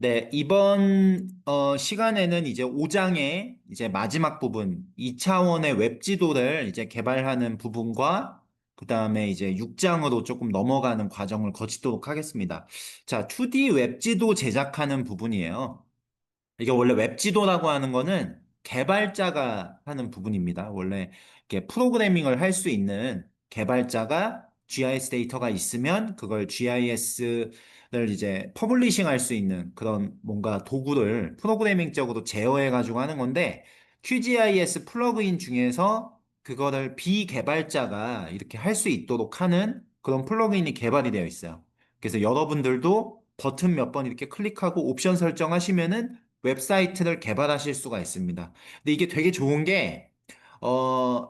네, 이번 시간에는 이제 5장의 이제 마지막 부분, 2차원의 웹 지도를 이제 개발하는 부분과 그다음에 이제 6장으로 조금 넘어가는 과정을 거치도록 하겠습니다. 자, 2D 웹 지도 제작하는 부분이에요. 이게 원래 웹지도라고 하는 거는 개발자가 하는 부분입니다. 원래 이렇게 프로그래밍을 할 수 있는 개발자가 GIS 데이터가 있으면 그걸 GIS를 이제 퍼블리싱 할 수 있는 그런 뭔가 도구를 프로그래밍적으로 제어해 가지고 하는 건데 QGIS 플러그인 중에서 그거를 비개발자가 이렇게 할 수 있도록 하는 그런 플러그인이 개발이 되어 있어요. 그래서 여러분들도 버튼 몇 번 이렇게 클릭하고 옵션 설정하시면은 웹사이트를 개발하실 수가 있습니다. 근데 이게 되게 좋은 게,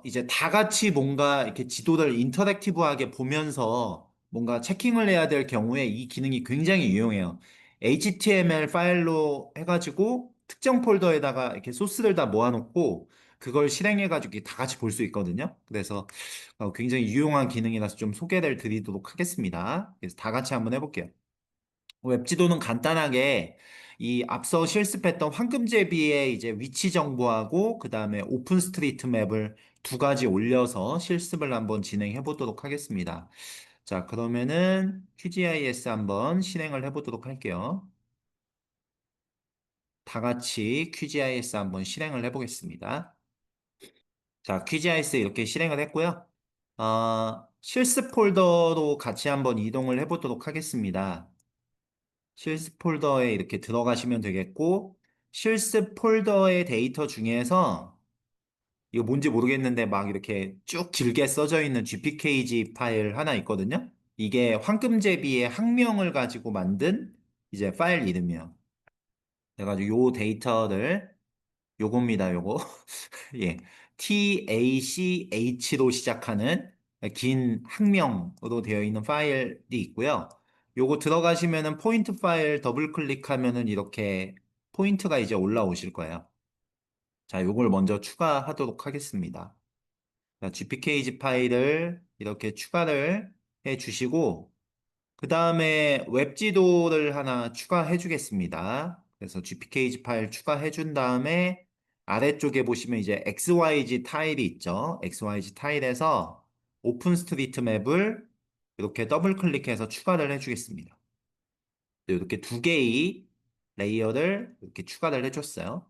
이제 다 같이 뭔가 이렇게 지도를 인터랙티브하게 보면서 뭔가 체킹을 해야 될 경우에 이 기능이 굉장히 유용해요. HTML 파일로 해가지고 특정 폴더에다가 이렇게 소스를 다 모아놓고 그걸 실행해가지고 다 같이 볼 수 있거든요. 그래서 굉장히 유용한 기능이라서 좀 소개를 드리도록 하겠습니다. 그래서 다 같이 한번 해볼게요. 웹지도는 간단하게 이 앞서 실습했던 황금제비의 이제 위치 정보하고 그 다음에 오픈스트리트 맵을 두 가지 올려서 실습을 한번 진행해 보도록 하겠습니다. 자, 그러면은 QGIS 한번 실행을 해 보도록 할게요. 다 같이 QGIS 한번 실행을 해 보겠습니다. 자, QGIS 이렇게 실행을 했고요. 실습 폴더로 같이 한번 이동을 해 보도록 하겠습니다. 실습 폴더에 이렇게 들어가시면 되겠고, 실습 폴더의 데이터 중에서, 이거 뭔지 모르겠는데 막 이렇게 쭉 길게 써져 있는 GPKG 파일 하나 있거든요? 이게 황금제비의 학명을 가지고 만든 이제 파일 이름이에요. 그래가지고 요 데이터를, 요겁니다, 요거. 예. TACH로 시작하는 긴 학명으로 되어 있는 파일이 있고요. 요거 들어가시면은 포인트 파일 더블 클릭하면은 이렇게 포인트가 이제 올라오실 거예요. 자, 요걸 먼저 추가하도록 하겠습니다. 자, GPKG 파일을 이렇게 추가를 해 주시고, 그 다음에 웹 지도를 하나 추가해 주겠습니다. 그래서 GPKG 파일 추가해 준 다음에 아래쪽에 보시면 이제 XYZ 타일이 있죠. XYZ 타일에서 오픈스트리트 맵을 이렇게 더블 클릭해서 추가를 해 주겠습니다. 이렇게 두 개의 레이어를 이렇게 추가를 해 줬어요.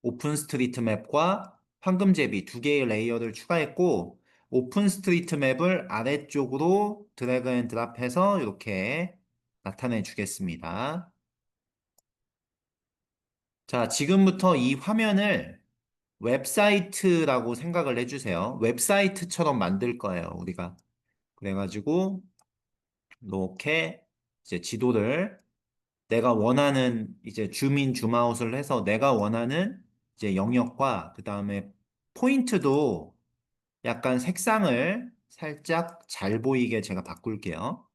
오픈스트리트 맵과 황금제비 두 개의 레이어를 추가했고 오픈스트리트 맵을 아래쪽으로 드래그 앤 드랍해서 이렇게 나타내 주겠습니다. 자, 지금부터 이 화면을 웹사이트라고 생각을 해주세요. 웹사이트처럼 만들 거예요, 우리가. 그래가지고 이렇게 이제 지도를 내가 원하는 이제 줌인 줌아웃을 해서 내가 원하는 이제 영역과 그 다음에 포인트도 약간 색상을 살짝 잘 보이게 제가 바꿀게요.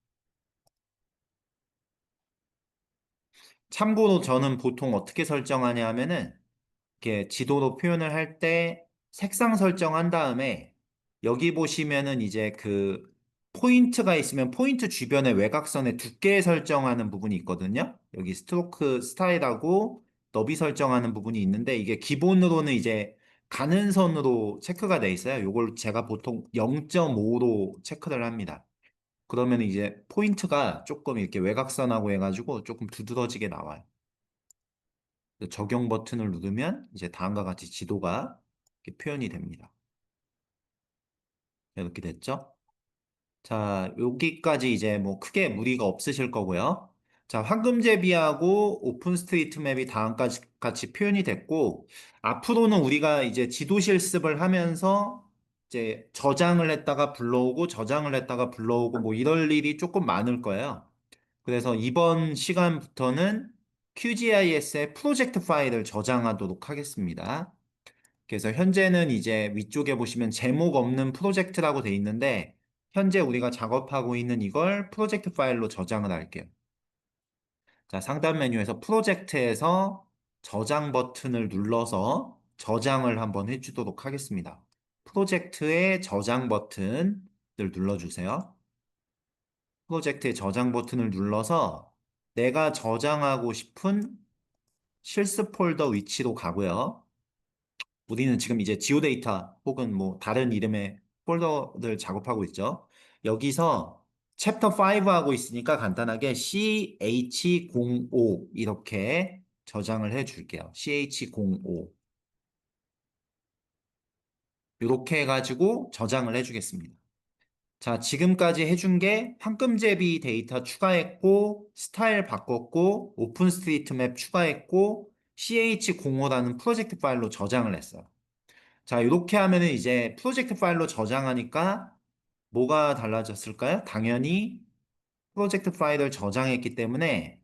참고로 저는 보통 어떻게 설정하냐 하면은 이렇게 지도로 표현을 할 때 색상 설정한 다음에 여기 보시면은 이제 그 포인트가 있으면 포인트 주변의 외곽선의 두께 설정하는 부분이 있거든요. 여기 스트로크 스타일하고 너비 설정하는 부분이 있는데 이게 기본으로는 이제 가는 선으로 체크가 돼 있어요. 이걸 제가 보통 0.5로 체크를 합니다. 그러면 이제 포인트가 조금 이렇게 외곽선하고 해가지고 조금 두드러지게 나와요. 적용 버튼을 누르면 이제 다음과 같이 지도가 이렇게 표현이 됩니다. 이렇게 됐죠? 자, 여기까지 이제 뭐 크게 무리가 없으실 거고요. 자, 황금제비하고 오픈스트리트맵이 다음까지 같이 표현이 됐고, 앞으로는 우리가 이제 지도 실습을 하면서 이제 저장을 했다가 불러오고, 저장을 했다가 불러오고, 뭐 이럴 일이 조금 많을 거예요. 그래서 이번 시간부터는 QGIS의 프로젝트 파일을 저장하도록 하겠습니다. 그래서 현재는 이제 위쪽에 보시면 제목 없는 프로젝트라고 돼 있는데 현재 우리가 작업하고 있는 이걸 프로젝트 파일로 저장을 할게요. 자, 상단 메뉴에서 프로젝트에서 저장 버튼을 눌러서 저장을 한번 해주도록 하겠습니다. 프로젝트의 저장 버튼을 눌러주세요. 프로젝트의 저장 버튼을 눌러서 내가 저장하고 싶은 실습 폴더 위치로 가고요. 우리는 지금 이제 지오데이터 혹은 뭐 다른 이름의 폴더를 작업하고 있죠. 여기서 챕터 5 하고 있으니까 간단하게 ch05 이렇게 저장을 해 줄게요. ch05 이렇게 해가지고 저장을 해주겠습니다. 자, 지금까지 해준 게 황금제비 데이터 추가했고, 스타일 바꿨고, 오픈스트리트맵 추가했고, ch05라는 프로젝트 파일로 저장을 했어요. 자, 이렇게 하면은 이제 프로젝트 파일로 저장하니까 뭐가 달라졌을까요? 당연히 프로젝트 파일을 저장했기 때문에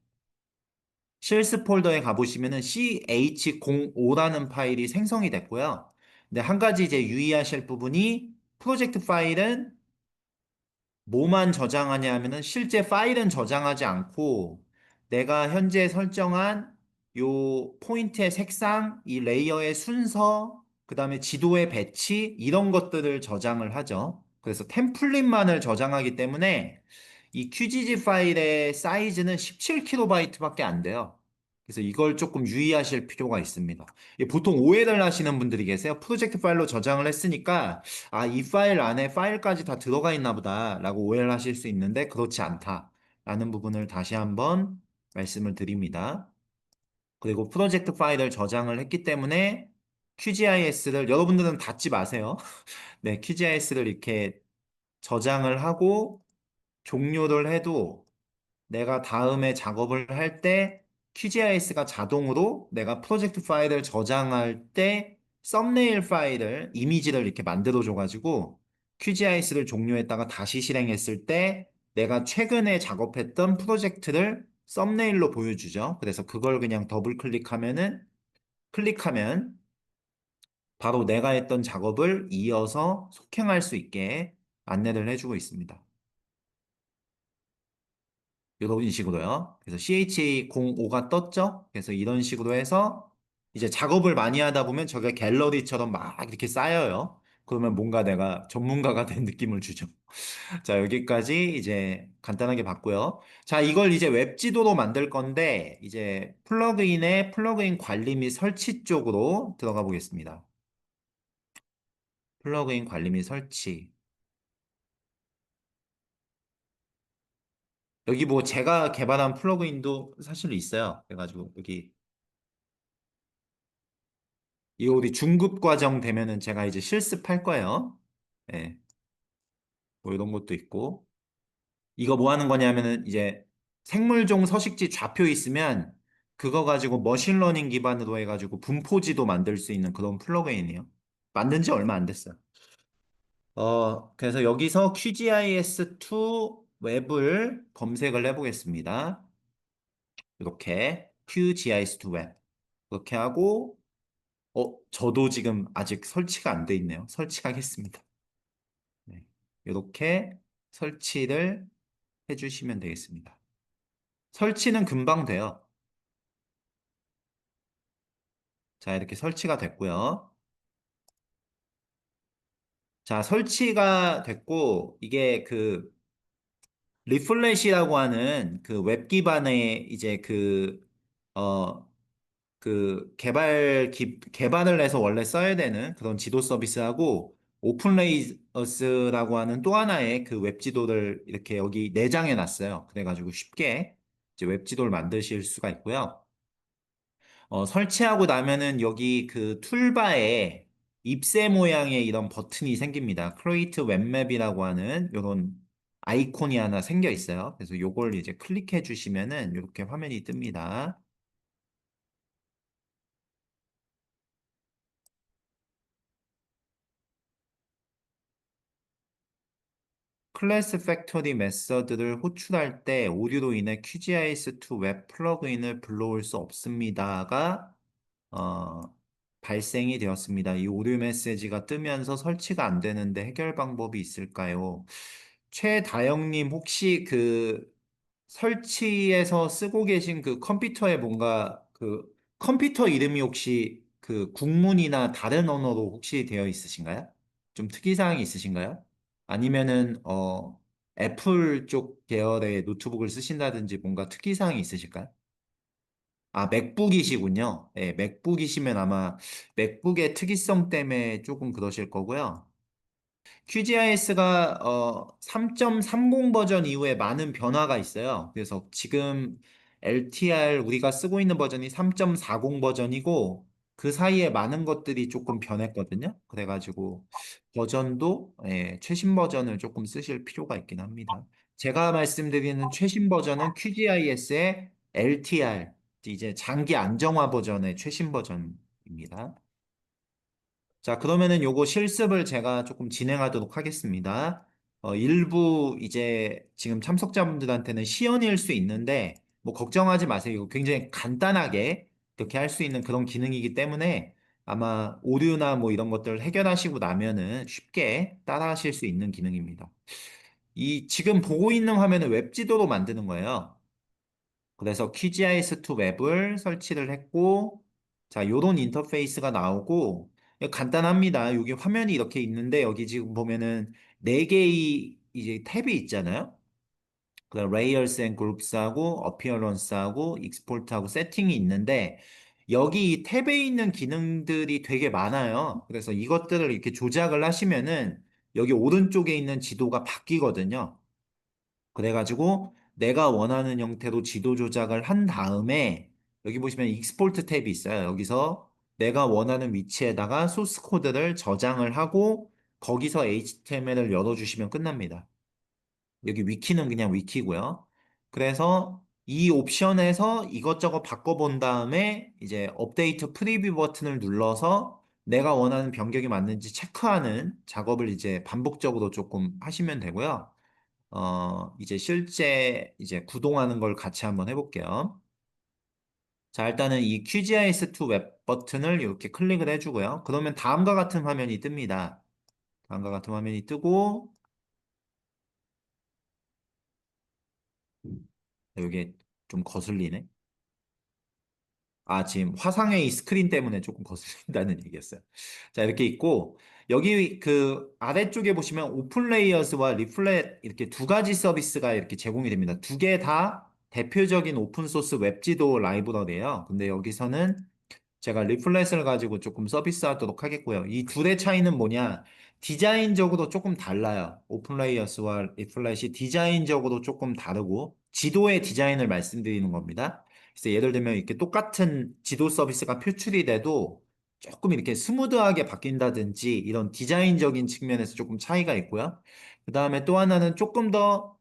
실스 폴더에 가보시면은 ch05라는 파일이 생성이 됐고요. 근데 한 가지 이제 유의하실 부분이 프로젝트 파일은 뭐만 저장하냐 하면은 실제 파일은 저장하지 않고 내가 현재 설정한 요 포인트의 색상, 이 레이어의 순서, 그 다음에 지도의 배치 이런 것들을 저장을 하죠. 그래서 템플릿만을 저장하기 때문에 이 QGZ 파일의 사이즈는 17KB밖에 안 돼요. 그래서 이걸 조금 유의하실 필요가 있습니다. 보통 오해를 하시는 분들이 계세요. 프로젝트 파일로 저장을 했으니까 아, 이 파일 안에 파일까지 다 들어가 있나 보다라고 오해를 하실 수 있는데 그렇지 않다라는 부분을 다시 한번 말씀을 드립니다. 그리고 프로젝트 파일을 저장을 했기 때문에 QGIS를 여러분들은 닫지 마세요. 네, QGIS를 이렇게 저장을 하고 종료를 해도 내가 다음에 작업을 할 때 QGIS가 자동으로 내가 프로젝트 파일을 저장할 때 썸네일 파일을 이미지를 이렇게 만들어 줘가지고 QGIS를 종료했다가 다시 실행했을 때 내가 최근에 작업했던 프로젝트를 썸네일로 보여주죠. 그래서 그걸 그냥 더블 클릭하면 바로 내가 했던 작업을 이어서 속행할 수 있게 안내를 해주고 있습니다. 이런 식으로요. 그래서 CHA05가 떴죠? 그래서 이런 식으로 해서 이제 작업을 많이 하다 보면 저게 갤러리처럼 막 이렇게 쌓여요. 그러면 뭔가 내가 전문가가 된 느낌을 주죠. 자, 여기까지 이제 간단하게 봤고요. 자, 이걸 이제 웹 지도로 만들 건데 이제 플러그인의 플러그인 관리 및 설치 쪽으로 들어가 보겠습니다. 플러그인 관리 및 설치. 여기 뭐 제가 개발한 플러그인도 사실 있어요. 그래가지고 여기 이 우리 중급 과정 되면은 제가 이제 실습할 거예요. 예, 뭐 이런 것도 있고. 이거 뭐 하는 거냐면은 이제 생물종 서식지 좌표 있으면 그거 가지고 머신러닝 기반으로 해가지고 분포지도 만들 수 있는 그런 플러그인이에요. 만든 지 얼마 안 됐어요. 그래서 여기서 QGIS2 웹을 검색을 해보겠습니다. 이렇게 QGIS2 웹. 그렇게 하고, 저도 지금 아직 설치가 안 돼 있네요. 설치하겠습니다. 네. 이렇게 설치를 해주시면 되겠습니다. 설치는 금방 돼요. 자, 이렇게 설치가 됐고요. 자, 설치가 됐고, 이게 그 리플렛이라고 하는 그 웹 기반의 이제 어, 개발을 해서 원래 써야 되는 그런 지도 서비스하고 오픈레이어스라고 하는 또 하나의 그 웹 지도를 이렇게 여기 내장해 놨어요. 그래가지고 쉽게 이제 웹 지도를 만드실 수가 있고요. 설치하고 나면은 여기 그 툴바에 잎새 모양의 이런 버튼이 생깁니다. Create 웹맵이라고 하는 이런 아이콘이 하나 생겨 있어요. 그래서 요걸 이제 클릭해 주시면은 이렇게 화면이 뜹니다. 클래스 팩토리 메서드를 호출할 때 오류로 인해 QGIS2 웹 플러그인을 불러올 수 없습니다가 어, 발생이 되었습니다. 이 오류 메시지가 뜨면서 설치가 안 되는데 해결 방법이 있을까요? 최다영님 혹시 그 설치해서 쓰고 계신 그 컴퓨터에 뭔가 그 컴퓨터 이름이 혹시 그 국문이나 다른 언어로 혹시 되어 있으신가요? 좀 특이사항이 있으신가요? 아니면은 애플 쪽 계열의 노트북을 쓰신다든지 뭔가 특이사항이 있으실까요? 아, 맥북이시군요. 네, 맥북이시면 아마 맥북의 특이성 때문에 조금 그러실 거고요. QGIS가 3.30 버전 이후에 많은 변화가 있어요. 그래서 지금 LTR 우리가 쓰고 있는 버전이 3.40 버전이고 그 사이에 많은 것들이 조금 변했거든요. 그래가지고 버전도 최신 버전을 조금 쓰실 필요가 있긴 합니다. 제가 말씀드리는 최신 버전은 QGIS의 LTR, 이제 장기 안정화 버전의 최신 버전입니다. 자, 그러면은 요거 실습을 제가 조금 진행하도록 하겠습니다. 일부 이제 지금 참석자분들한테는 시연일 수 있는데, 뭐 걱정하지 마세요. 이거 굉장히 간단하게 이렇게 할 수 있는 그런 기능이기 때문에 아마 오류나 뭐 이런 것들을 해결하시고 나면은 쉽게 따라 하실 수 있는 기능입니다. 이 지금 보고 있는 화면은 웹 지도로 만드는 거예요. 그래서 QGIS2 웹을 설치를 했고, 자, 요런 인터페이스가 나오고, 이거 간단합니다. 여기 화면이 이렇게 있는데, 여기 지금 보면은 네개의 이제 탭이 있잖아요. 그 Layers and Groups하고 Appearance하고 Export하고 세팅이 있는데, 여기 이 탭에 있는 기능들이 되게 많아요. 그래서 이것들을 이렇게 조작을 하시면은, 여기 오른쪽에 있는 지도가 바뀌거든요. 그래가지고 내가 원하는 형태로 지도 조작을 한 다음에 여기 보시면 익스포트 탭이 있어요. 여기서 내가 원하는 위치에다가 소스 코드를 저장을 하고 거기서 HTML을 열어주시면 끝납니다. 여기 위키는 그냥 위키고요. 그래서 이 옵션에서 이것저것 바꿔본 다음에 이제 업데이트 프리뷰 버튼을 눌러서 내가 원하는 변경이 맞는지 체크하는 작업을 이제 반복적으로 조금 하시면 되고요. 이제 실제 이제 구동하는 걸 같이 한번 해볼게요. 자, 일단은 이 QGIS2 웹 버튼을 이렇게 클릭을 해주고요. 그러면 다음과 같은 화면이 뜹니다. 다음과 같은 화면이 뜨고, 이게 좀 거슬리네. 아, 지금 화상의 이 스크린 때문에 조금 거슬린다는 얘기였어요. 자, 이렇게 있고, 여기 그 아래쪽에 보시면 오픈 레이어스와 리플렛 이렇게 두 가지 서비스가 이렇게 제공이 됩니다. 두 개 다 대표적인 오픈소스 웹지도 라이브러리예요. 근데 여기서는 제가 리플렛을 가지고 조금 서비스하도록 하겠고요. 이 둘의 차이는 뭐냐? 디자인적으로 조금 달라요. 오픈레이어스와 리플렛이 디자인적으로 조금 다르고 지도의 디자인을 말씀드리는 겁니다. 그래서 예를 들면 이렇게 똑같은 지도 서비스가 표출이 돼도 조금 이렇게 스무드하게 바뀐다든지 이런 디자인적인 측면에서 조금 차이가 있고요. 그 다음에 또 하나는 조금 더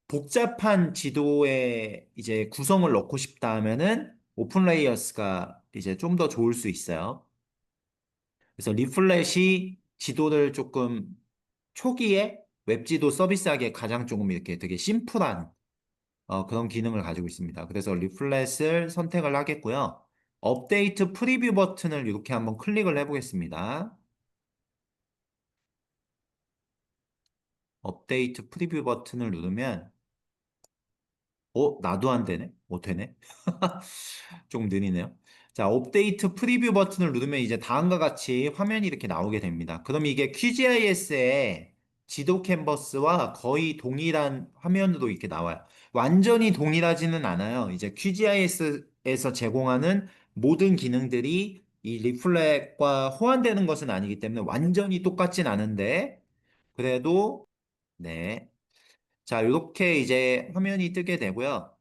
복잡한 지도에 이제 구성을 넣고 싶다 하면은 오픈 레이어스가 이제 좀 더 좋을 수 있어요. 그래서 리플렛이 지도를 조금 초기에 웹지도 서비스하기에 가장 조금 이렇게 되게 심플한 그런 기능을 가지고 있습니다. 그래서 리플렛을 선택을 하겠고요. 업데이트 프리뷰 버튼을 이렇게 한번 클릭을 해보겠습니다. 업데이트 프리뷰 버튼을 누르면 나도 안 되네? 되네? 조금 느리네요. 자, 업데이트 프리뷰 버튼을 누르면 이제 다음과 같이 화면이 이렇게 나오게 됩니다. 그럼 이게 QGIS의 지도 캔버스와 거의 동일한 화면으로 이렇게 나와요. 완전히 동일하지는 않아요. 이제 QGIS에서 제공하는 모든 기능들이 이 리플렛과 호환되는 것은 아니기 때문에 완전히 똑같진 않은데, 그래도, 네. 자, 이렇게 이제 화면이 뜨게 되고요.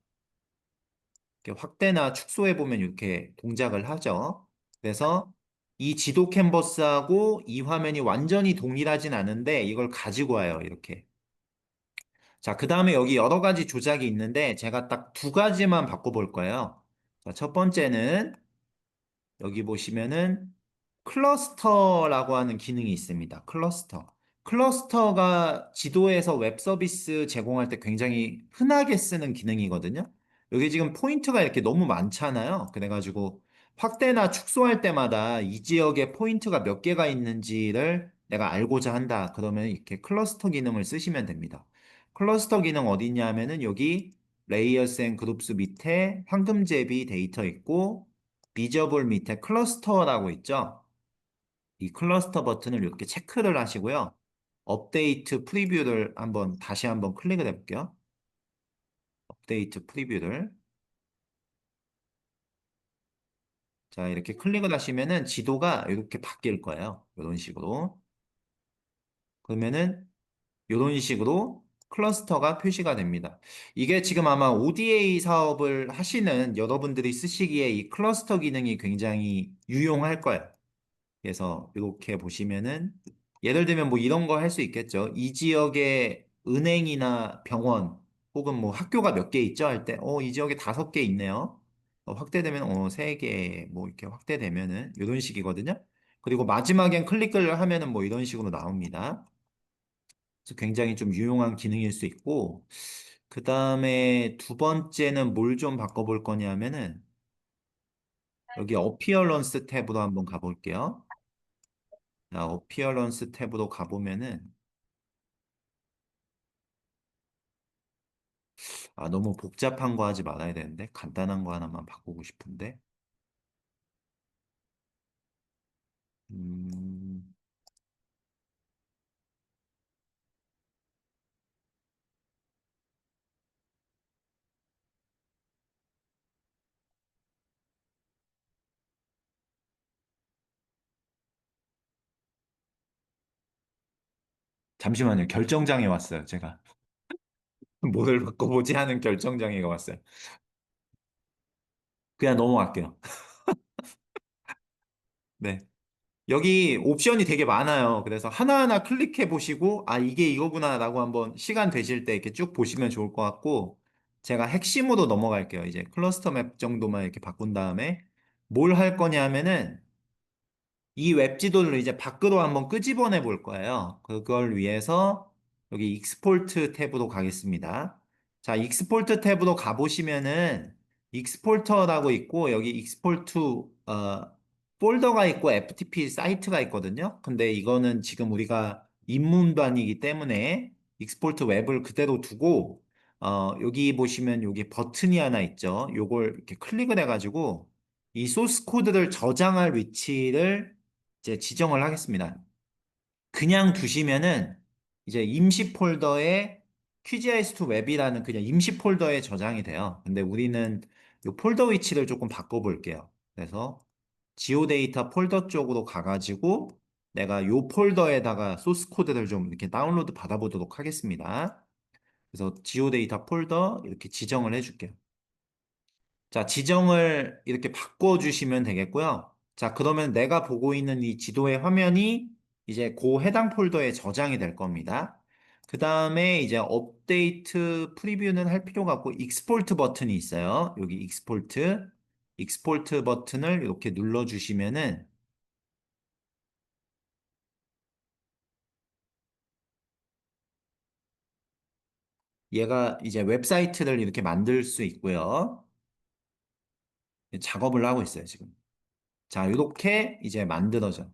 이렇게 확대나 축소해 보면 이렇게 동작을 하죠. 그래서 이 지도 캔버스하고 이 화면이 완전히 동일하진 않은데 이걸 가지고 와요. 이렇게. 자, 그 다음에 여기 여러 가지 조작이 있는데 제가 딱 두 가지만 바꿔볼 거예요. 자, 첫 번째는 여기 보시면은 클러스터라고 하는 기능이 있습니다. 클러스터. 클러스터가 지도에서 웹 서비스 제공할 때 굉장히 흔하게 쓰는 기능이거든요. 여기 지금 포인트가 이렇게 너무 많잖아요. 그래가지고 확대나 축소할 때마다 이 지역에 포인트가 몇 개가 있는지를 내가 알고자 한다. 그러면 이렇게 클러스터 기능을 쓰시면 됩니다. 클러스터 기능 어디 있냐 하면은 여기 레이어스 앤 그룹스 밑에 황금제비 데이터 있고, 비저블 밑에 클러스터라고 있죠. 이 클러스터 버튼을 이렇게 체크를 하시고요. 업데이트 프리뷰를 다시 한번 클릭을 해볼게요. 업데이트 프리뷰를. 자, 이렇게 클릭을 하시면은 지도가 이렇게 바뀔 거예요. 이런 식으로. 그러면은 이런 식으로 클러스터가 표시가 됩니다. 이게 지금 아마 ODA 사업을 하시는 여러분들이 쓰시기에 이 클러스터 기능이 굉장히 유용할 거예요. 그래서 이렇게 보시면은 예를 들면 뭐 이런 거 할 수 있겠죠. 이 지역에 은행이나 병원 혹은 뭐 학교가 몇 개 있죠 할 때, 이 지역에 5개 있네요. 확대되면 세 개 뭐 이렇게 확대되면은 이런 식이거든요. 그리고 마지막엔 클릭을 하면은 뭐 이런 식으로 나옵니다. 그래서 굉장히 좀 유용한 기능일 수 있고, 그 다음에 두 번째는 뭘 좀 바꿔볼 거냐면은 여기 어피어런스 탭으로 한번 가볼게요. 자, 어피어런스 탭으로 가보면은 너무 복잡한 거 하지 말아야 되는데 간단한 거 하나만 바꾸고 싶은데 음, 잠시만요. 결정장애 왔어요. 제가 뭐를 바꿔보지 하는 결정장애가 왔어요. 그냥 넘어갈게요. 네. 여기 옵션이 되게 많아요. 그래서 하나하나 클릭해 보시고, 이게 이거구나라고 한번 시간 되실 때 이렇게 쭉 보시면 좋을 것 같고, 제가 핵심으로 넘어갈게요. 이제 클러스터 맵 정도만 이렇게 바꾼 다음에 뭘 할 거냐면은 이 웹 지도를 이제 밖으로 한번 끄집어내 볼 거예요. 그걸 위해서 여기 익스포트 탭으로 가겠습니다. 자, 익스포트 탭으로 가보시면은 익스포터라고 있고 여기 익스포트 폴더가 있고 FTP 사이트가 있거든요. 근데 이거는 지금 우리가 입문반이기 때문에 익스포트 웹을 그대로 두고 여기 보시면 여기 버튼이 하나 있죠. 요걸 이렇게 클릭을 해가지고 이 소스 코드를 저장할 위치를 이제 지정을 하겠습니다. 그냥 두시면은 이제 임시 폴더에 QGIS2 웹이라는 그냥 임시 폴더에 저장이 돼요. 근데 우리는 이 폴더 위치를 조금 바꿔볼게요. 그래서 지오데이터 폴더 쪽으로 가가지고 내가 이 폴더에다가 소스 코드를 좀 이렇게 다운로드 받아보도록 하겠습니다. 그래서 지오데이터 폴더 이렇게 지정을 해줄게요. 자, 지정을 이렇게 바꿔주시면 되겠고요. 자, 그러면 내가 보고 있는 이 지도의 화면이 이제 그 해당 폴더에 저장이 될 겁니다. 그 다음에 이제 업데이트 프리뷰는 할 필요가 없고 익스포트 버튼이 있어요. 여기 익스포트 버튼을 이렇게 눌러주시면은 얘가 이제 웹사이트를 이렇게 만들 수 있고요. 작업을 하고 있어요, 지금. 자, 이렇게 이제 만들어져.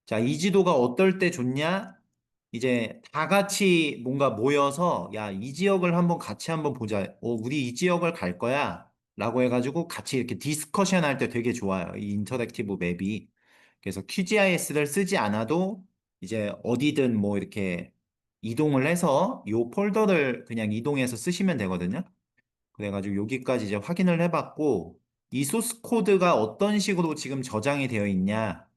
자, 이 지도가 어떨 때 좋냐? 이제 다 같이 뭔가 모여서, 야, 이 지역을 같이 한번 보자. 우리 이 지역을 갈 거야. 라고 해가지고 같이 이렇게 디스커션 할 때 되게 좋아요. 이 인터랙티브 맵이. 그래서 QGIS를 쓰지 않아도 이제 어디든 뭐 이렇게 이동을 해서 이 폴더를 그냥 이동해서 쓰시면 되거든요. 그래가지고 여기까지 이제 확인을 해봤고, 이 소스 코드가 어떤 식으로 지금 저장이 되어 있냐.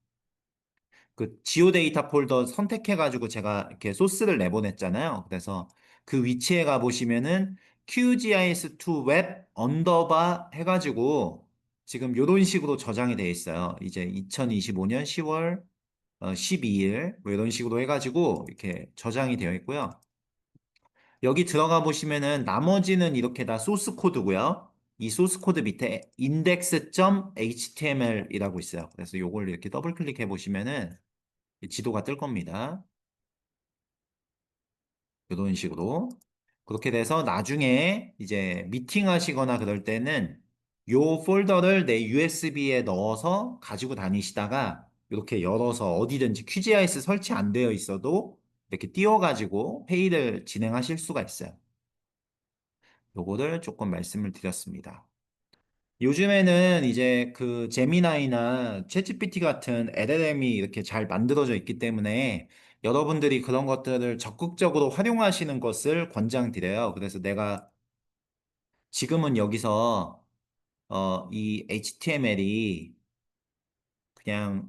그 지오데이터 폴더 선택해가지고 제가 이렇게 소스를 내보냈잖아요. 그래서 그 위치에 가보시면은 QGIS2 웹 언더바 해가지고 지금 이런 식으로 저장이 되어 있어요. 이제 2025년 10월 12일 뭐 이런 식으로 해가지고 이렇게 저장이 되어 있고요. 여기 들어가 보시면은 나머지는 이렇게 다 소스 코드고요. 이 소스 코드 밑에 index.html이라고 있어요. 그래서 요걸 이렇게 더블 클릭해 보시면은 지도가 뜰 겁니다. 이런 식으로. 그렇게 돼서 나중에 이제 미팅 하시거나 그럴 때는 요 폴더를 내 USB에 넣어서 가지고 다니시다가 이렇게 열어서 어디든지 QGIS 설치 안 되어 있어도 이렇게 띄워가지고 회의를 진행하실 수가 있어요. 요거를 조금 말씀을 드렸습니다. 요즘에는 이제 그 제미나이나 챗GPT 같은 LLM이 이렇게 잘 만들어져 있기 때문에 여러분들이 그런 것들을 적극적으로 활용하시는 것을 권장드려요. 그래서 내가 지금은 여기서 이 HTML이 그냥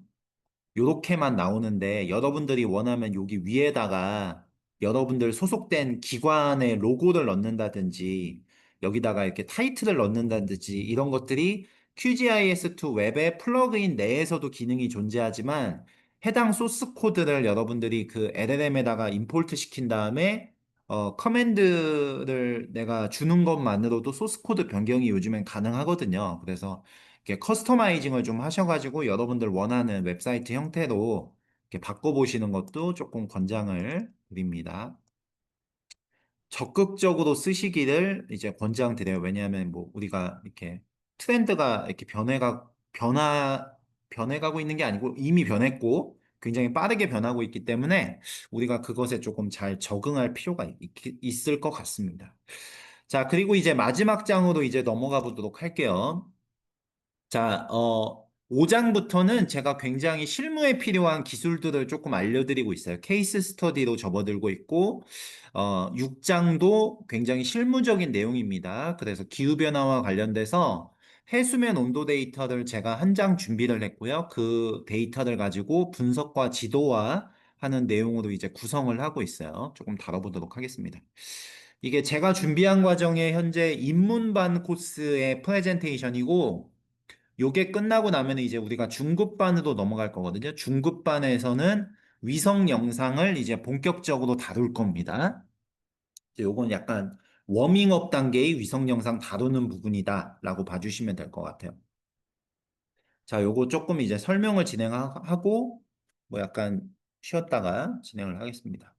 요렇게만 나오는데 여러분들이 원하면 여기 위에다가 여러분들 소속된 기관의 로고를 넣는다든지 여기다가 이렇게 타이틀을 넣는다든지 이런 것들이 QGIS2 웹의 플러그인 내에서도 기능이 존재하지만 해당 소스 코드를 여러분들이 그 LLM에다가 임포트 시킨 다음에 커맨드를 내가 주는 것만으로도 소스 코드 변경이 요즘엔 가능하거든요. 그래서 이렇게 커스터마이징을 좀 하셔가지고 여러분들 원하는 웹사이트 형태로 이렇게 바꿔보시는 것도 조금 권장을 드립니다. 적극적으로 쓰시기를 이제 권장드려요. 왜냐하면 뭐 우리가 이렇게 트렌드가 이렇게 변해가고 있는 게 아니고 이미 변했고 굉장히 빠르게 변하고 있기 때문에 우리가 그것에 조금 잘 적응할 필요가 있을 것 같습니다. 자, 그리고 이제 마지막 장으로 이제 넘어가 보도록 할게요. 자, 5장부터는 제가 굉장히 실무에 필요한 기술들을 조금 알려드리고 있어요. 케이스 스터디로 접어들고 있고, 6장도 굉장히 실무적인 내용입니다. 그래서 기후변화와 관련돼서 해수면 온도 데이터를 제가 한 장 준비를 했고요. 그 데이터를 가지고 분석과 지도화 하는 내용으로 이제 구성을 하고 있어요. 조금 다뤄보도록 하겠습니다. 이게 제가 준비한 과정에 현재 입문반 코스의 프레젠테이션이고, 요게 끝나고 나면 이제 우리가 중급반으로 넘어갈 거거든요. 중급반에서는 위성 영상을 이제 본격적으로 다룰 겁니다. 이제 요건 약간 워밍업 단계의 위성 영상 다루는 부분이다라고 봐주시면 될 것 같아요. 자, 요거 조금 이제 설명을 진행하고 뭐 약간 쉬었다가 진행을 하겠습니다.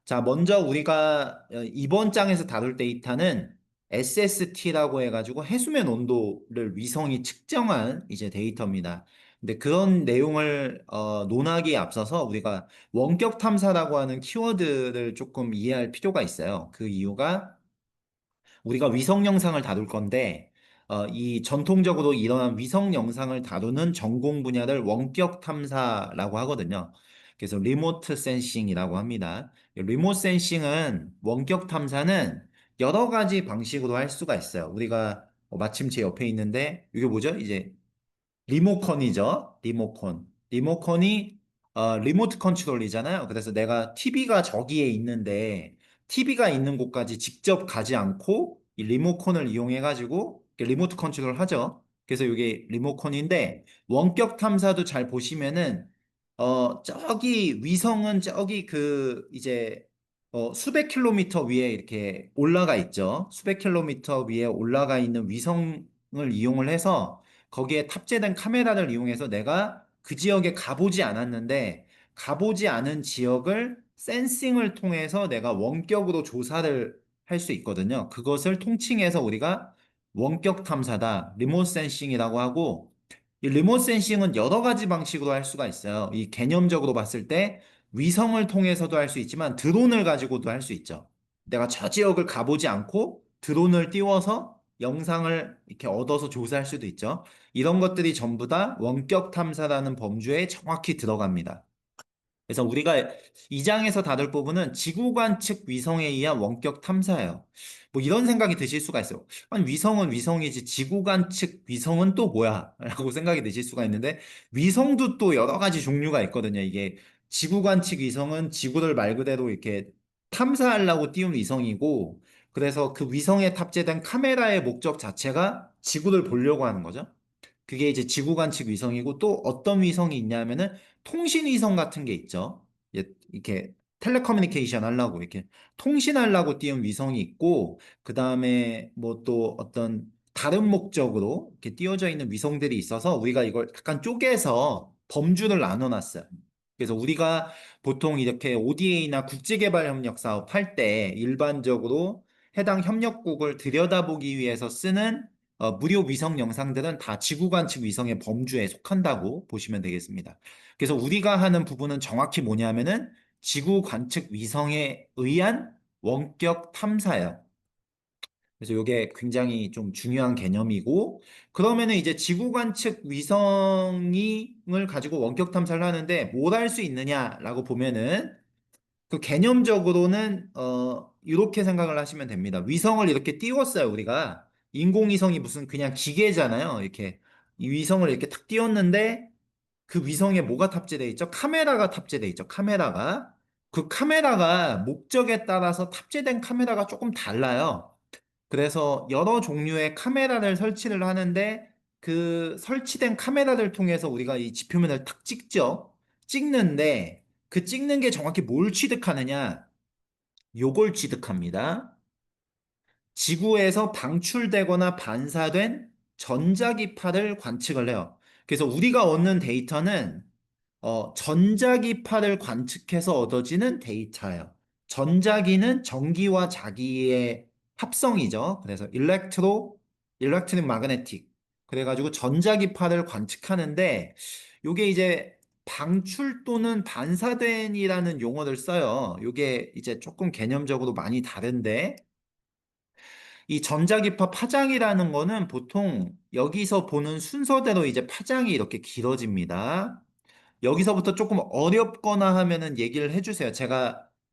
자, 먼저 우리가 이번 장에서 다룰 데이터는 SST라고 해가지고 해수면 온도를 위성이 측정한 이제 데이터입니다. 근데 그런 내용을 논하기에 앞서서 우리가 원격 탐사라고 하는 키워드를 조금 이해할 필요가 있어요. 그 이유가 우리가 위성 영상을 다룰 건데, 이 전통적으로 일어난 위성 영상을 다루는 전공 분야를 원격 탐사라고 하거든요. 그래서 리모트 센싱이라고 합니다. 리모트 센싱은 원격 탐사는 여러 가지 방식으로 할 수가 있어요. 우리가 마침 제 옆에 있는데 이게 뭐죠? 이제 리모컨이죠. 리모컨. 리모컨이 리모트 컨트롤이잖아요. 그래서 내가 TV가 저기에 있는데 TV가 있는 곳까지 직접 가지 않고 이 리모컨을 이용해 가지고 리모트 컨트롤 하죠. 그래서 이게 리모컨인데 원격 탐사도 잘 보시면은 저기 위성은 저기 그 이제 수백 킬로미터 위에 이렇게 올라가 있죠. 수백 킬로미터 위에 올라가 있는 위성을 이용을 해서 거기에 탑재된 카메라를 이용해서 내가 그 지역에 가보지 않았는데 가보지 않은 지역을 센싱을 통해서 내가 원격으로 조사를 할 수 있거든요. 그것을 통칭해서 우리가 원격 탐사다, 리모트 센싱이라고 하고 이 리모트 센싱은 여러 가지 방식으로 할 수가 있어요. 이 개념적으로 봤을 때 위성을 통해서도 할 수 있지만 드론을 가지고도 할 수 있죠. 내가 저 지역을 가보지 않고 드론을 띄워서 영상을 이렇게 얻어서 조사할 수도 있죠. 이런 것들이 전부 다 원격 탐사라는 범주에 정확히 들어갑니다. 그래서 우리가 이 장에서 다룰 부분은 지구 관측 위성에 의한 원격 탐사예요. 뭐 이런 생각이 드실 수가 있어요. 아니, 위성은 위성이지 지구 관측 위성은 또 뭐야? 라고 생각이 드실 수가 있는데 위성도 또 여러 가지 종류가 있거든요. 이게 지구 관측 위성은 지구를 말 그대로 이렇게 탐사하려고 띄운 위성이고 그래서 그 위성에 탑재된 카메라의 목적 자체가 지구를 보려고 하는 거죠. 그게 이제 지구 관측 위성이고 또 어떤 위성이 있냐면은 통신 위성 같은 게 있죠. 이렇게 텔레커뮤니케이션 하려고 이렇게 통신하려고 띄운 위성이 있고 그다음에 뭐 또 어떤 다른 목적으로 이렇게 띄워져 있는 위성들이 있어서 우리가 이걸 약간 쪼개서 범주를 나눠 놨어요. 그래서 우리가 보통 이렇게 ODA나 국제개발협력 사업 할 때 일반적으로 해당 협력국을 들여다보기 위해서 쓰는 무료 위성 영상들은 다 지구 관측 위성의 범주에 속한다고 보시면 되겠습니다. 그래서 우리가 하는 부분은 정확히 뭐냐면은 지구 관측 위성에 의한 원격 탐사예요. 그래서 이게 굉장히 좀 중요한 개념이고, 그러면은 이제 지구 관측 위성을 가지고 원격 탐사를 하는데 뭘 할 수 있느냐라고 보면은 그 개념적으로는 이렇게 생각을 하시면 됩니다. 위성을 이렇게 띄웠어요, 우리가. 인공위성이 무슨 그냥 기계잖아요. 이렇게 이 위성을 이렇게 탁 띄웠는데 그 위성에 뭐가 탑재되어 있죠? 카메라가 탑재되어 있죠. 카메라가. 그 카메라가 목적에 따라서 탑재된 카메라가 조금 달라요. 그래서 여러 종류의 카메라를 설치를 하는데 그 설치된 카메라를 통해서 우리가 이 지표면을 탁 찍죠. 찍는데 그 찍는 게 정확히 뭘 취득하느냐? 요걸 취득합니다. 지구에서 방출되거나 반사된 전자기파를 관측을 해요. 그래서 우리가 얻는 데이터는 전자기파를 관측해서 얻어지는 데이터예요. 전자기는 전기와 자기의 합성이죠. 그래서 일렉트릭 마그네틱. 그래가지고 전자기파를 관측하는데, 요게 이제 방출 또는 반사된이라는 용어를 써요. 요게 이제 조금 개념적으로 많이 다른데, 이 전자기파 파장이라는 거는 보통 여기서 보는 순서대로 이제 파장이 이렇게 길어집니다. 여기서부터 조금 어렵거나 하면은 얘기를 해주세요.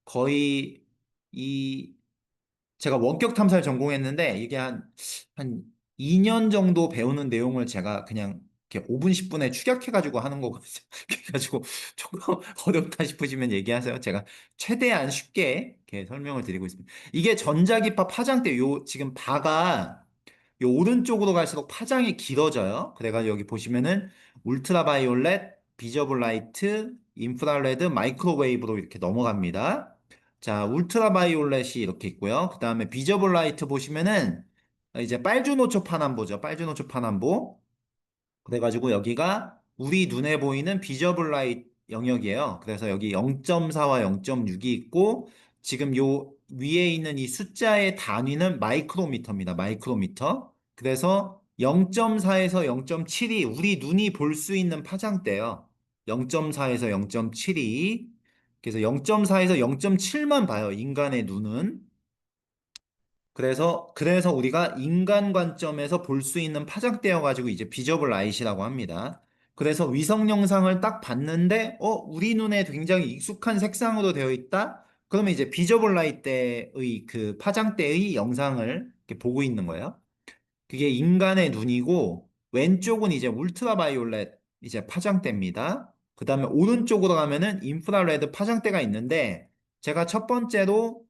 거의 이, 제가 원격 탐사를 전공했는데 이게 한 2년 정도 배우는 내용을 제가 그냥 이렇게 5분, 10분에 축약해가지고 하는 거거든요. 그래가지고 조금 어렵다 싶으시면 얘기하세요. 제가 최대한 쉽게 이렇게 설명을 드리고 있습니다. 이게 전자기파 파장대, 지금 바가 요 오른쪽으로 갈수록 파장이 길어져요. 그래가지고 여기 보시면은 울트라바이올렛, 비저블 라이트, 인프라레드, 마이크로웨이브로 이렇게 넘어갑니다. 자, 울트라바이올렛이 이렇게 있고요. 그 다음에 비저블 라이트 보시면은 이제 빨주노초 파남보죠. 빨주노초 파남보. 그래가지고 여기가 우리 눈에 보이는 비저블 라이트 영역이에요. 그래서 여기 0.4와 0.6이 있고 지금 요 위에 있는 이 숫자의 단위는 마이크로미터입니다. 마이크로미터. 그래서 0.4에서 0.7이 우리 눈이 볼 수 있는 파장대예요. 0.4에서 0.7이. 그래서 0.4에서 0.7만 봐요. 인간의 눈은. 그래서 우리가 인간 관점에서 볼 수 있는 파장대여 가지고 이제 비저블 라이트라고 합니다. 그래서 위성 영상을 딱 봤는데, 우리 눈에 굉장히 익숙한 색상으로 되어 있다? 그러면 이제 비저블 라이트의 그 파장대의 영상을 이렇게 보고 있는 거예요. 그게 인간의 눈이고, 왼쪽은 이제 울트라바이올렛 이제 파장대입니다. 그 다음에 오른쪽으로 가면은 인프라레드 파장대가 있는데, 제가 첫 번째로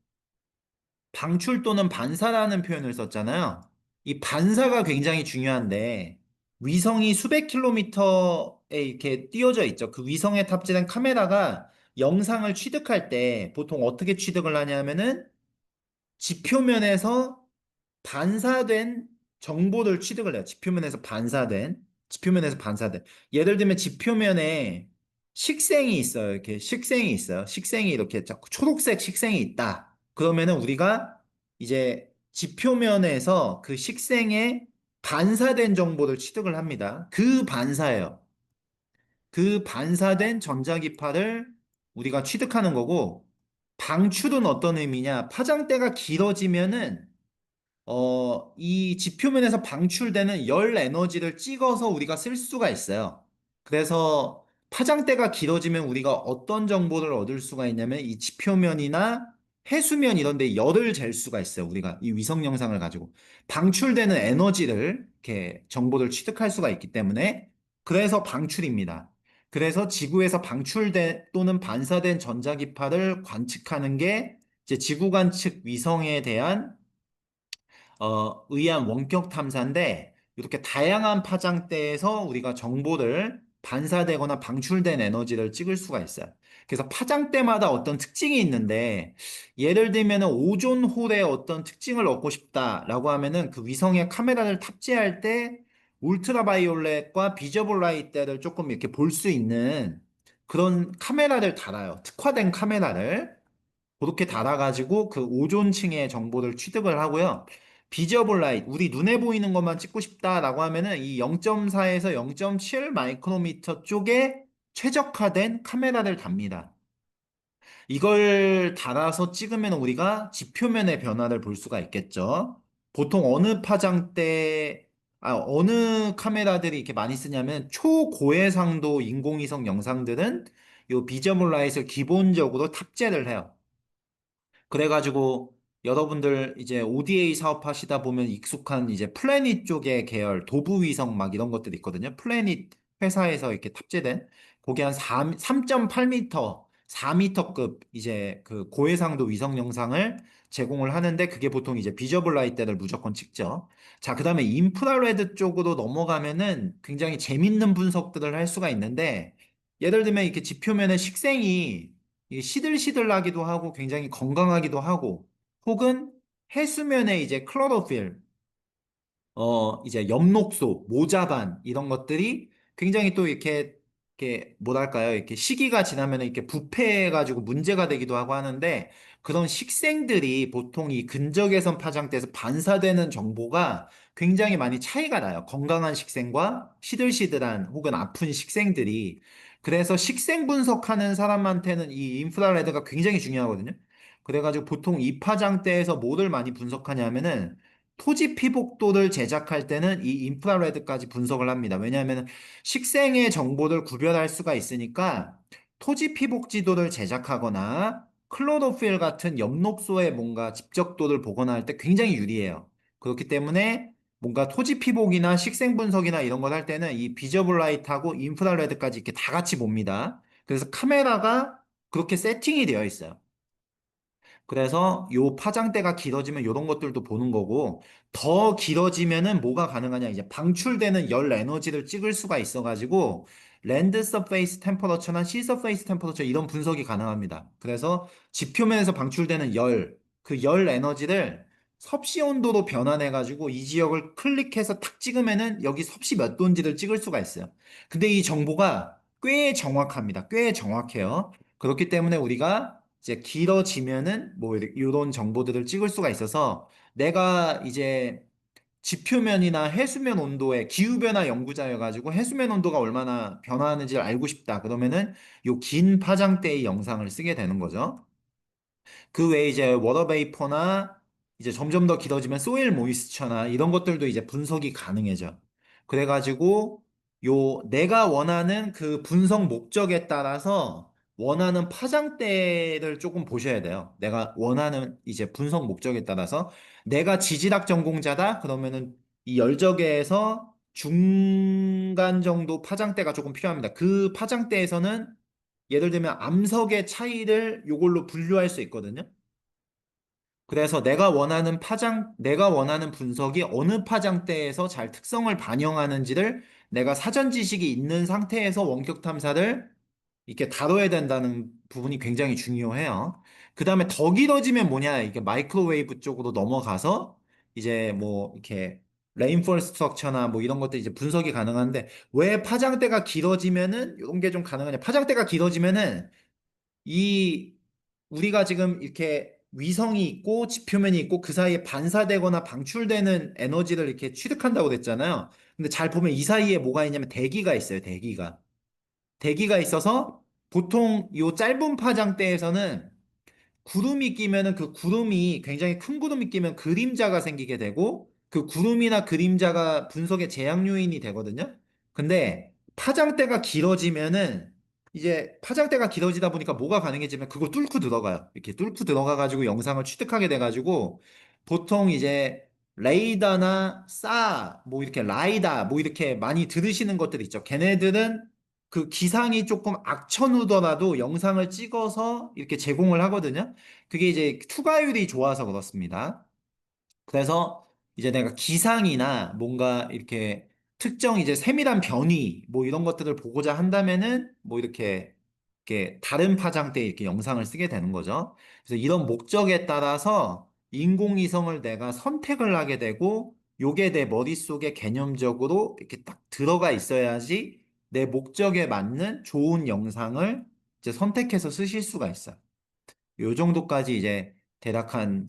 방출 또는 반사라는 표현을 썼잖아요. 이 반사가 굉장히 중요한데 위성이 수백 킬로미터에 이렇게 띄워져 있죠. 그 위성에 탑재된 카메라가 영상을 취득할 때 보통 어떻게 취득을 하냐면은 지표면에서 반사된 정보를 취득을 해요. 지표면에서 반사된. 예를 들면 지표면에 식생이 있어요. 이렇게 식생이 있어요. 식생이 이렇게 자꾸 초록색 식생이 있다. 그러면은 우리가 이제 지표면에서 그 식생에 반사된 정보를 취득을 합니다. 그 반사예요. 그 반사된 전자기파를 우리가 취득하는 거고, 방출은 어떤 의미냐? 파장대가 길어지면은 이 지표면에서 방출되는 열 에너지를 찍어서 우리가 쓸 수가 있어요. 그래서 파장대가 길어지면 우리가 어떤 정보를 얻을 수가 있냐면 이 지표면이나 해수면 이런 데 열을 잴 수가 있어요. 우리가 이 위성 영상을 가지고 방출되는 에너지를 이렇게 정보를 취득할 수가 있기 때문에 그래서 방출입니다. 그래서 지구에서 방출된 또는 반사된 전자기파를 관측하는 게 이제 지구 관측 위성에 대한 의한 원격 탐사인데 이렇게 다양한 파장대에서 우리가 정보를 반사되거나 방출된 에너지를 찍을 수가 있어요. 그래서 파장대마다 어떤 특징이 있는데 예를 들면 오존홀의 어떤 특징을 얻고 싶다라고 하면은 그 위성에 카메라를 탑재할 때 울트라바이올렛과 비저블 라이트를 조금 이렇게 볼 수 있는 그런 카메라를 달아요. 특화된 카메라를. 그렇게 달아가지고 그 오존층의 정보를 취득을 하고요. 비저블 라이트, 우리 눈에 보이는 것만 찍고 싶다라고 하면은 이 0.4에서 0.7 마이크로미터 쪽에 최적화된 카메라를 답니다. 이걸 달아서 찍으면 우리가 지표면의 변화를 볼 수가 있겠죠. 보통 어느 카메라들이 이렇게 많이 쓰냐면 초고해상도 인공위성 영상들은 요 비저블 라이트를 기본적으로 탑재를 해요. 그래가지고 여러분들 이제 ODA 사업하시다 보면 익숙한 이제 플래닛 쪽의 계열, 도부위성 막 이런 것들이 있거든요. 플래닛 회사에서 이렇게 탑재된 그게 한 3.8m, 4m급 이제 그 고해상도 위성 영상을 제공을 하는데 그게 보통 이제 비저블 라이트를 무조건 찍죠. 자, 그다음에 인프라레드 쪽으로 넘어가면은 굉장히 재밌는 분석들을 할 수가 있는데 예를 들면 이렇게 지표면에 식생이 이게 시들시들하기도 하고 굉장히 건강하기도 하고 혹은 해수면에 이제 클로로필 이제 엽록소, 모자반 이런 것들이 굉장히 또 이렇게 뭐랄까요? 이렇게 시기가 지나면 이렇게 부패해가지고 문제가 되기도 하고 하는데 그런 식생들이 보통 이 근적외선 파장대에서 반사되는 정보가 굉장히 많이 차이가 나요. 건강한 식생과 시들시들한 혹은 아픈 식생들이. 그래서 식생 분석하는 사람한테는 이 인프라레드가 굉장히 중요하거든요. 그래가지고 보통 이 파장대에서 뭐를 많이 분석하냐면은 토지 피복도를 제작할 때는 이 인프라레드까지 분석을 합니다. 왜냐하면 식생의 정보를 구별할 수가 있으니까 토지 피복 지도를 제작하거나 클로로필 같은 엽록소의 뭔가 집적도를 보거나 할 때 굉장히 유리해요. 그렇기 때문에 뭔가 토지 피복이나 식생 분석이나 이런 걸 할 때는 이 비저블 라이트하고 인프라레드까지 이렇게 다 같이 봅니다. 그래서 카메라가 그렇게 세팅이 되어 있어요. 그래서 요 파장대가 길어지면 이런 것들도 보는 거고 더 길어지면은 뭐가 가능하냐 이제 방출되는 열 에너지를 찍을 수가 있어가지고 랜드 서페이스 템퍼러처나 시 서페이스 템퍼러처 이런 분석이 가능합니다. 그래서 지표면에서 방출되는 그 열 에너지를 섭씨 온도로 변환해가지고 이 지역을 클릭해서 탁 찍으면은 여기 섭씨 몇 도인지를 찍을 수가 있어요. 근데 이 정보가 꽤 정확합니다. 꽤 정확해요. 그렇기 때문에 우리가 이제 길어지면은 뭐 이런 정보들을 찍을 수가 있어서 내가 이제 지표면이나 해수면 온도의 기후변화 연구자여가지고 해수면 온도가 얼마나 변화하는지를 알고 싶다. 그러면은 요 긴 파장대의 영상을 쓰게 되는 거죠. 그 외에 이제 워터 베이퍼나 이제 점점 더 길어지면 소일 모이스처나 이런 것들도 이제 분석이 가능해져. 그래가지고 요 내가 원하는 그 분석 목적에 따라서 원하는 파장대를 조금 보셔야 돼요. 내가 원하는 이제 분석 목적에 따라서 내가 지질학 전공자다 그러면은 이 열적에서 중간 정도 파장대가 조금 필요합니다. 그 파장대에서는 예를 들면 암석의 차이를 요걸로 분류할 수 있거든요. 그래서 내가 원하는 분석이 어느 파장대에서 잘 특성을 반영하는지를 내가 사전 지식이 있는 상태에서 원격 탐사를 이렇게 다뤄야 된다는 부분이 굉장히 중요해요. 그 다음에 더 길어지면 뭐냐, 이게 마이크로웨이브 쪽으로 넘어가서 이제 뭐 이렇게 레인포레스트 스트럭처나 뭐 이런 것들 이제 분석이 가능한데 왜 파장대가 길어지면은 이런 게 좀 가능하냐? 파장대가 길어지면은 이 우리가 지금 이렇게 위성이 있고 지표면이 있고 그 사이에 반사되거나 방출되는 에너지를 이렇게 취득한다고 그랬잖아요. 근데 잘 보면 이 사이에 뭐가 있냐면 대기가 있어요. 대기가. 대기가 있어서 보통 요 짧은 파장대에서는 구름이 끼면은 그 구름이 굉장히 큰 구름이 끼면 그림자가 생기게 되고 그 구름이나 그림자가 분석의 제약 요인이 되거든요. 근데 파장대가 길어지면은 이제 파장대가 길어지다 보니까 뭐가 가능해지면 그걸 뚫고 들어가요. 이렇게 뚫고 들어가 가지고 영상을 취득하게 돼 가지고 보통 이제 레이더나 뭐 이렇게 라이다 뭐 이렇게 많이 들으시는 것들 있죠. 걔네들은 그 기상이 조금 악천후더라도 영상을 찍어서 이렇게 제공을 하거든요. 그게 이제 투과율이 좋아서 그렇습니다. 그래서 이제 내가 기상이나 뭔가 이렇게 특정 이제 세밀한 변이 뭐 이런 것들을 보고자 한다면은 뭐 이렇게 다른 파장대에 이렇게 영상을 쓰게 되는 거죠. 그래서 이런 목적에 따라서 인공위성을 내가 선택을 하게 되고 요게 내 머릿속에 개념적으로 이렇게 딱 들어가 있어야지 내 목적에 맞는 좋은 영상을 이제 선택해서 쓰실 수가 있어요. 요 정도까지 이제 대략 한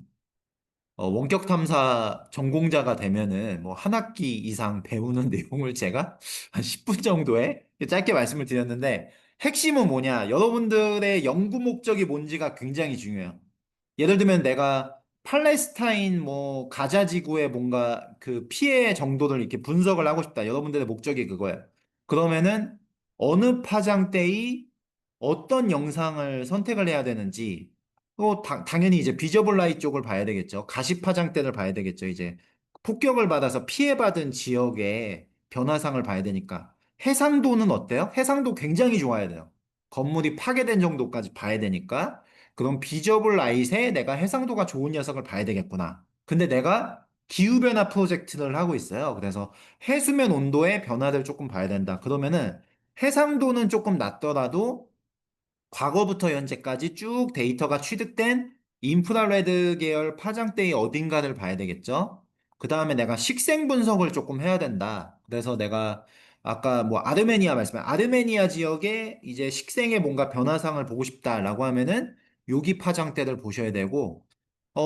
원격 탐사 전공자가 되면은 뭐 한 학기 이상 배우는 내용을 제가 한 10분 정도에 짧게 말씀을 드렸는데 핵심은 뭐냐? 여러분들의 연구 목적이 뭔지가 굉장히 중요해요. 예를 들면 내가 팔레스타인 뭐 가자 지구의 뭔가 그 피해 정도를 이렇게 분석을 하고 싶다. 여러분들의 목적이 그거예요. 그러면은 어느 파장대의 어떤 영상을 선택을 해야 되는지 또 당연히 이제 비저블 라이 쪽을 봐야 되겠죠. 가시 파장대를 봐야 되겠죠. 이제 폭격을 받아서 피해받은 지역의 변화상을 봐야 되니까 해상도는 어때요? 해상도 굉장히 좋아야 돼요. 건물이 파괴된 정도까지 봐야 되니까 그럼 비저블 라이트에 내가 해상도가 좋은 녀석을 봐야 되겠구나. 근데 내가 기후변화 프로젝트를 하고 있어요. 그래서 해수면 온도의 변화를 조금 봐야 된다. 그러면은 해상도는 조금 낮더라도 과거부터 현재까지 쭉 데이터가 취득된 인프라레드 계열 파장대의 어딘가를 봐야 되겠죠. 그 다음에 내가 식생 분석을 조금 해야 된다. 그래서 내가 아까 뭐 아르메니아 말씀해 아르메니아 지역에 이제 식생의 뭔가 변화상을 보고 싶다라고 하면은 여기 파장대를 보셔야 되고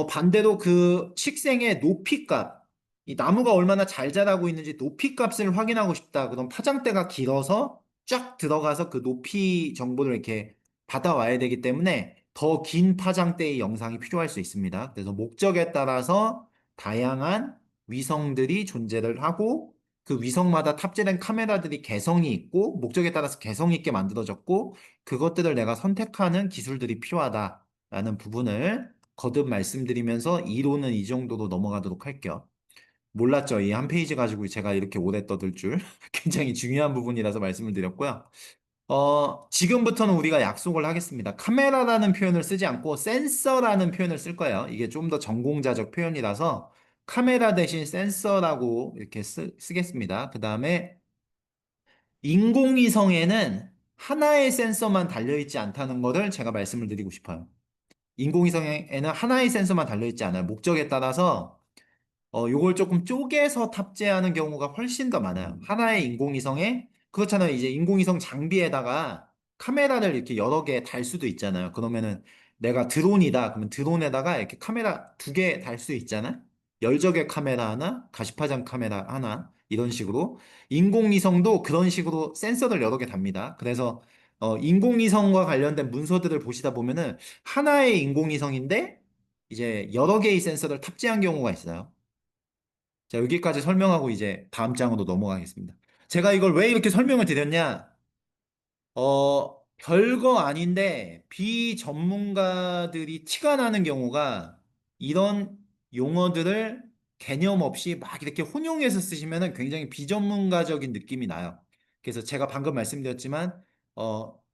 반대로 그 식생의 높이값 이 나무가 얼마나 잘 자라고 있는지 높이값을 확인하고 싶다. 그럼 파장대가 길어서 쫙 들어가서 그 높이 정보를 이렇게 받아와야 되기 때문에 더 긴 파장대의 영상이 필요할 수 있습니다. 그래서 목적에 따라서 다양한 위성들이 존재를 하고 그 위성마다 탑재된 카메라들이 개성이 있고 목적에 따라서 개성 있게 만들어졌고 그것들을 내가 선택하는 기술들이 필요하다라는 부분을 거듭 말씀드리면서 이론은 이 정도로 넘어가도록 할게요. 몰랐죠? 이 한 페이지 가지고 제가 이렇게 오래 떠들 줄 굉장히 중요한 부분이라서 말씀을 드렸고요. 지금부터는 우리가 약속을 하겠습니다. 카메라라는 표현을 쓰지 않고 센서라는 표현을 쓸 거예요. 이게 좀 더 전공자적 표현이라서 카메라 대신 센서라고 이렇게 쓰겠습니다. 그 다음에 인공위성에는 하나의 센서만 달려있지 않다는 것을 제가 말씀을 드리고 싶어요. 인공위성에는 하나의 센서만 달려있지 않아요. 목적에 따라서 요걸 조금 쪼개서 탑재하는 경우가 훨씬 더 많아요. 하나의 인공위성에, 그렇잖아요. 이제 인공위성 장비에다가 카메라를 이렇게 여러 개 달 수도 있잖아요. 그러면은 내가 드론이다. 그러면 드론에다가 이렇게 카메라 두 개 달 수 있잖아. 열적의 카메라 하나, 가시파장 카메라 하나, 이런 식으로. 인공위성도 그런 식으로 센서를 여러 개 답니다. 그래서 인공위성과 관련된 문서들을 보시다 보면은 하나의 인공위성인데 이제 여러 개의 센서를 탑재한 경우가 있어요. 자, 여기까지 설명하고 이제 다음 장으로 넘어가겠습니다. 제가 이걸 왜 이렇게 설명을 드렸냐? 별거 아닌데 비전문가들이 티가 나는 경우가 이런 용어들을 개념 없이 막 이렇게 혼용해서 쓰시면은 굉장히 비전문가적인 느낌이 나요. 그래서 제가 방금 말씀드렸지만,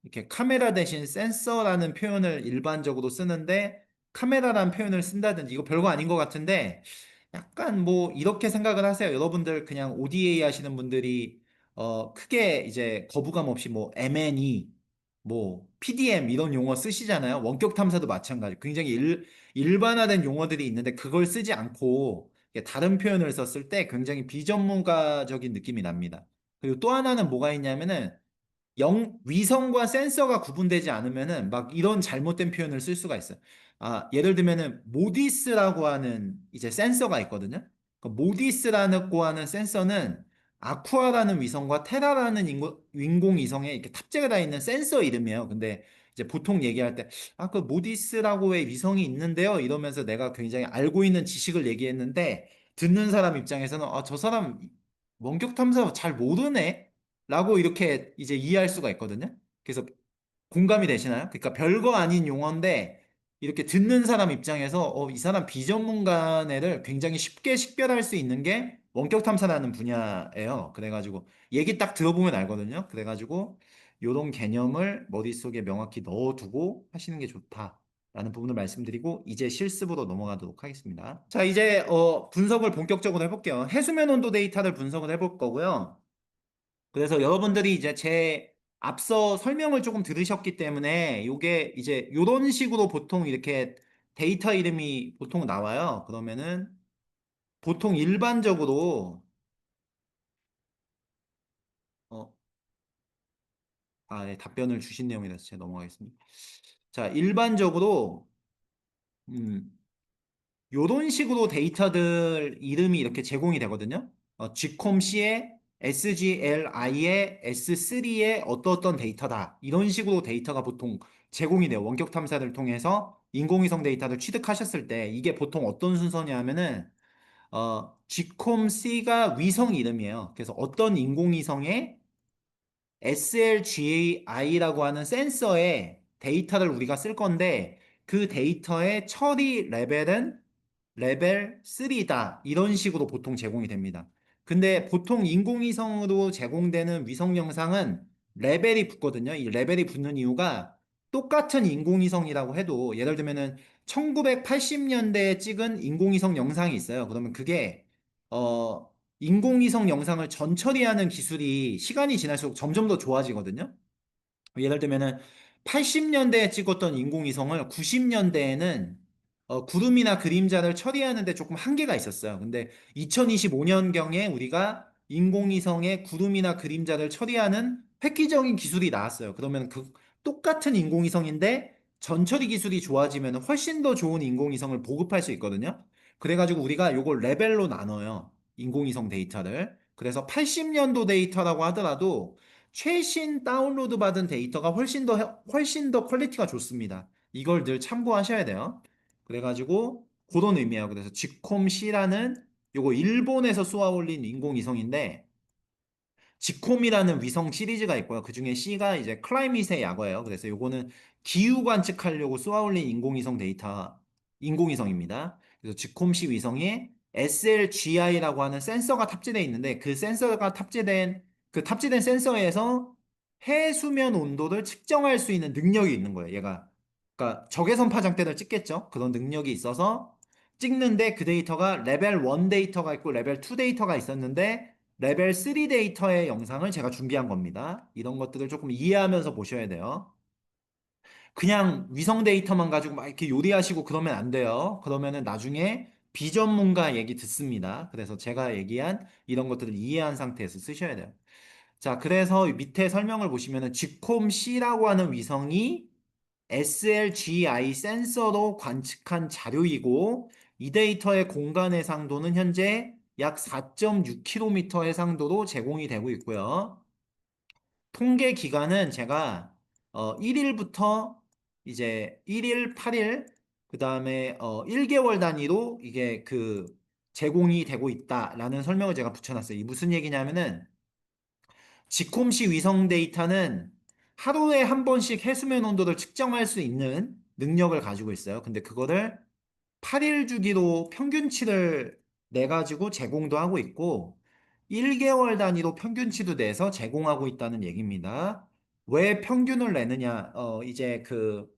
이렇게 카메라 대신 센서라는 표현을 일반적으로 쓰는데 카메라라는 표현을 쓴다든지 이거 별거 아닌 것 같은데 약간 뭐 이렇게 생각을 하세요. 여러분들 그냥 ODA 하시는 분들이 크게 이제 거부감 없이 뭐 M&E, 뭐 PDM 이런 용어 쓰시잖아요. 원격 탐사도 마찬가지. 굉장히 일반화된 용어들이 있는데 그걸 쓰지 않고 이게 다른 표현을 썼을 때 굉장히 비전문가적인 느낌이 납니다. 그리고 또 하나는 뭐가 있냐면은 위성과 센서가 구분되지 않으면은 막 이런 잘못된 표현을 쓸 수가 있어요. 예를 들면은 모디스라고 하는 이제 센서가 있거든요. 그 모디스라고 하는 센서는 아쿠아라는 위성과 테라라는 인공위성에 이렇게 탑재가 돼 있는 센서 이름이에요. 근데 이제 보통 얘기할 때, 그 모디스라고의 위성이 있는데요. 이러면서 내가 굉장히 알고 있는 지식을 얘기했는데, 듣는 사람 입장에서는, 저 사람 원격 탐사 잘 모르네? 라고 이렇게 이제 이해할 수가 있거든요. 그래서 공감이 되시나요? 그러니까 별거 아닌 용어인데 이렇게 듣는 사람 입장에서 이 사람 비전문가네를 굉장히 쉽게 식별할 수 있는 게 원격 탐사라는 분야예요. 그래가지고 얘기 딱 들어보면 알거든요. 그래가지고 이런 개념을 머릿속에 명확히 넣어두고 하시는 게 좋다라는 부분을 말씀드리고 이제 실습으로 넘어가도록 하겠습니다. 자, 이제 분석을 본격적으로 해볼게요. 해수면 온도 데이터를 분석을 해볼 거고요. 그래서 여러분들이 이제 제 앞서 설명을 조금 들으셨기 때문에 요게 이제 요런 식으로 보통 이렇게 데이터 이름이 보통 나와요. 그러면은 보통 일반적으로 어, 네, 답변을 주신 내용이라서 제가 넘어가겠습니다. 자, 일반적으로 음, 요런 식으로 데이터들 이름이 이렇게 제공이 되거든요. GCOM-C의 SGLI의 S3의 어떤 데이터다. 이런 식으로 데이터가 보통 제공이 돼요. 원격 탐사를 통해서 인공위성 데이터를 취득하셨을 때 이게 보통 어떤 순서냐면은 GCOM-C가 위성 이름이에요. 그래서 어떤 인공위성에 SLGAI라고 하는 센서에 데이터를 우리가 쓸 건데 그 데이터의 처리 레벨은 레벨 3다. 이런 식으로 보통 제공이 됩니다. 근데 보통 인공위성으로 제공되는 위성 영상은 레벨이 붙거든요. 이 레벨이 붙는 이유가 똑같은 인공위성이라고 해도 예를 들면은 1980년대에 찍은 인공위성 영상이 있어요. 그러면 그게 어 인공위성 영상을 전처리하는 기술이 시간이 지날수록 점점 더 좋아지거든요. 예를 들면은 80년대에 찍었던 인공위성을 90년대에는 구름이나 그림자를 처리하는데 조금 한계가 있었어요. 근데 2025년경에 우리가 인공위성의 구름이나 그림자를 처리하는 획기적인 기술이 나왔어요. 그러면 그 똑같은 인공위성인데 전처리 기술이 좋아지면 훨씬 더 좋은 인공위성을 보급할 수 있거든요. 그래가지고 우리가 요걸 레벨로 나눠요. 인공위성 데이터를. 그래서 80년도 데이터라고 하더라도 최신 다운로드 받은 데이터가 훨씬 더 퀄리티가 좋습니다. 이걸 늘 참고하셔야 돼요. 그래가지고 그런 의미예요. 그래서 GCOM-C라는 요거 일본에서 쏘아 올린 인공위성인데 지콤이라는 위성 시리즈가 있고요. 그 중에 C가 이제 클라이밋의 약어예요. 그래서 요거는 기후 관측하려고 쏘아올린 인공위성입니다. 그래서 지콤C 위성에 SLGI라고 하는 센서가 탑재되어 있는데 그 센서가 탑재된 센서에서 해수면 온도를 측정할 수 있는 능력이 있는 거예요. 얘가. 그러니까 적외선 파장대를 찍겠죠. 그런 능력이 있어서 찍는데 그 데이터가 레벨 1 데이터가 있고 레벨 2 데이터가 있었는데 레벨 3 데이터의 영상을 제가 준비한 겁니다. 이런 것들을 조금 이해하면서 보셔야 돼요. 그냥 위성 데이터만 가지고 막 이렇게 요리하시고 그러면 안 돼요. 그러면은 나중에 비전문가 얘기 듣습니다. 그래서 제가 얘기한 이런 것들을 이해한 상태에서 쓰셔야 돼요. 자, 그래서 밑에 설명을 보시면은 GCOM-C라고 하는 위성이 SLGI 센서로 관측한 자료이고 이 데이터의 공간 해상도는 현재 약 4.6km 해상도로 제공이 되고 있고요. 통계 기간은 제가 1일부터 이제 1일, 8일, 그 다음에 1개월 단위로 이게 그 제공이 되고 있다라는 설명을 제가 붙여놨어요. 이 무슨 얘기냐면은 지콤시 위성 데이터는 하루에 한 번씩 해수면 온도를 측정할 수 있는 능력을 가지고 있어요. 근데 그거를 8일 주기로 평균치를 내가지고 제공도 하고 있고 1개월 단위로 평균치도 내서 제공하고 있다는 얘기입니다. 왜 평균을 내느냐? 이제 그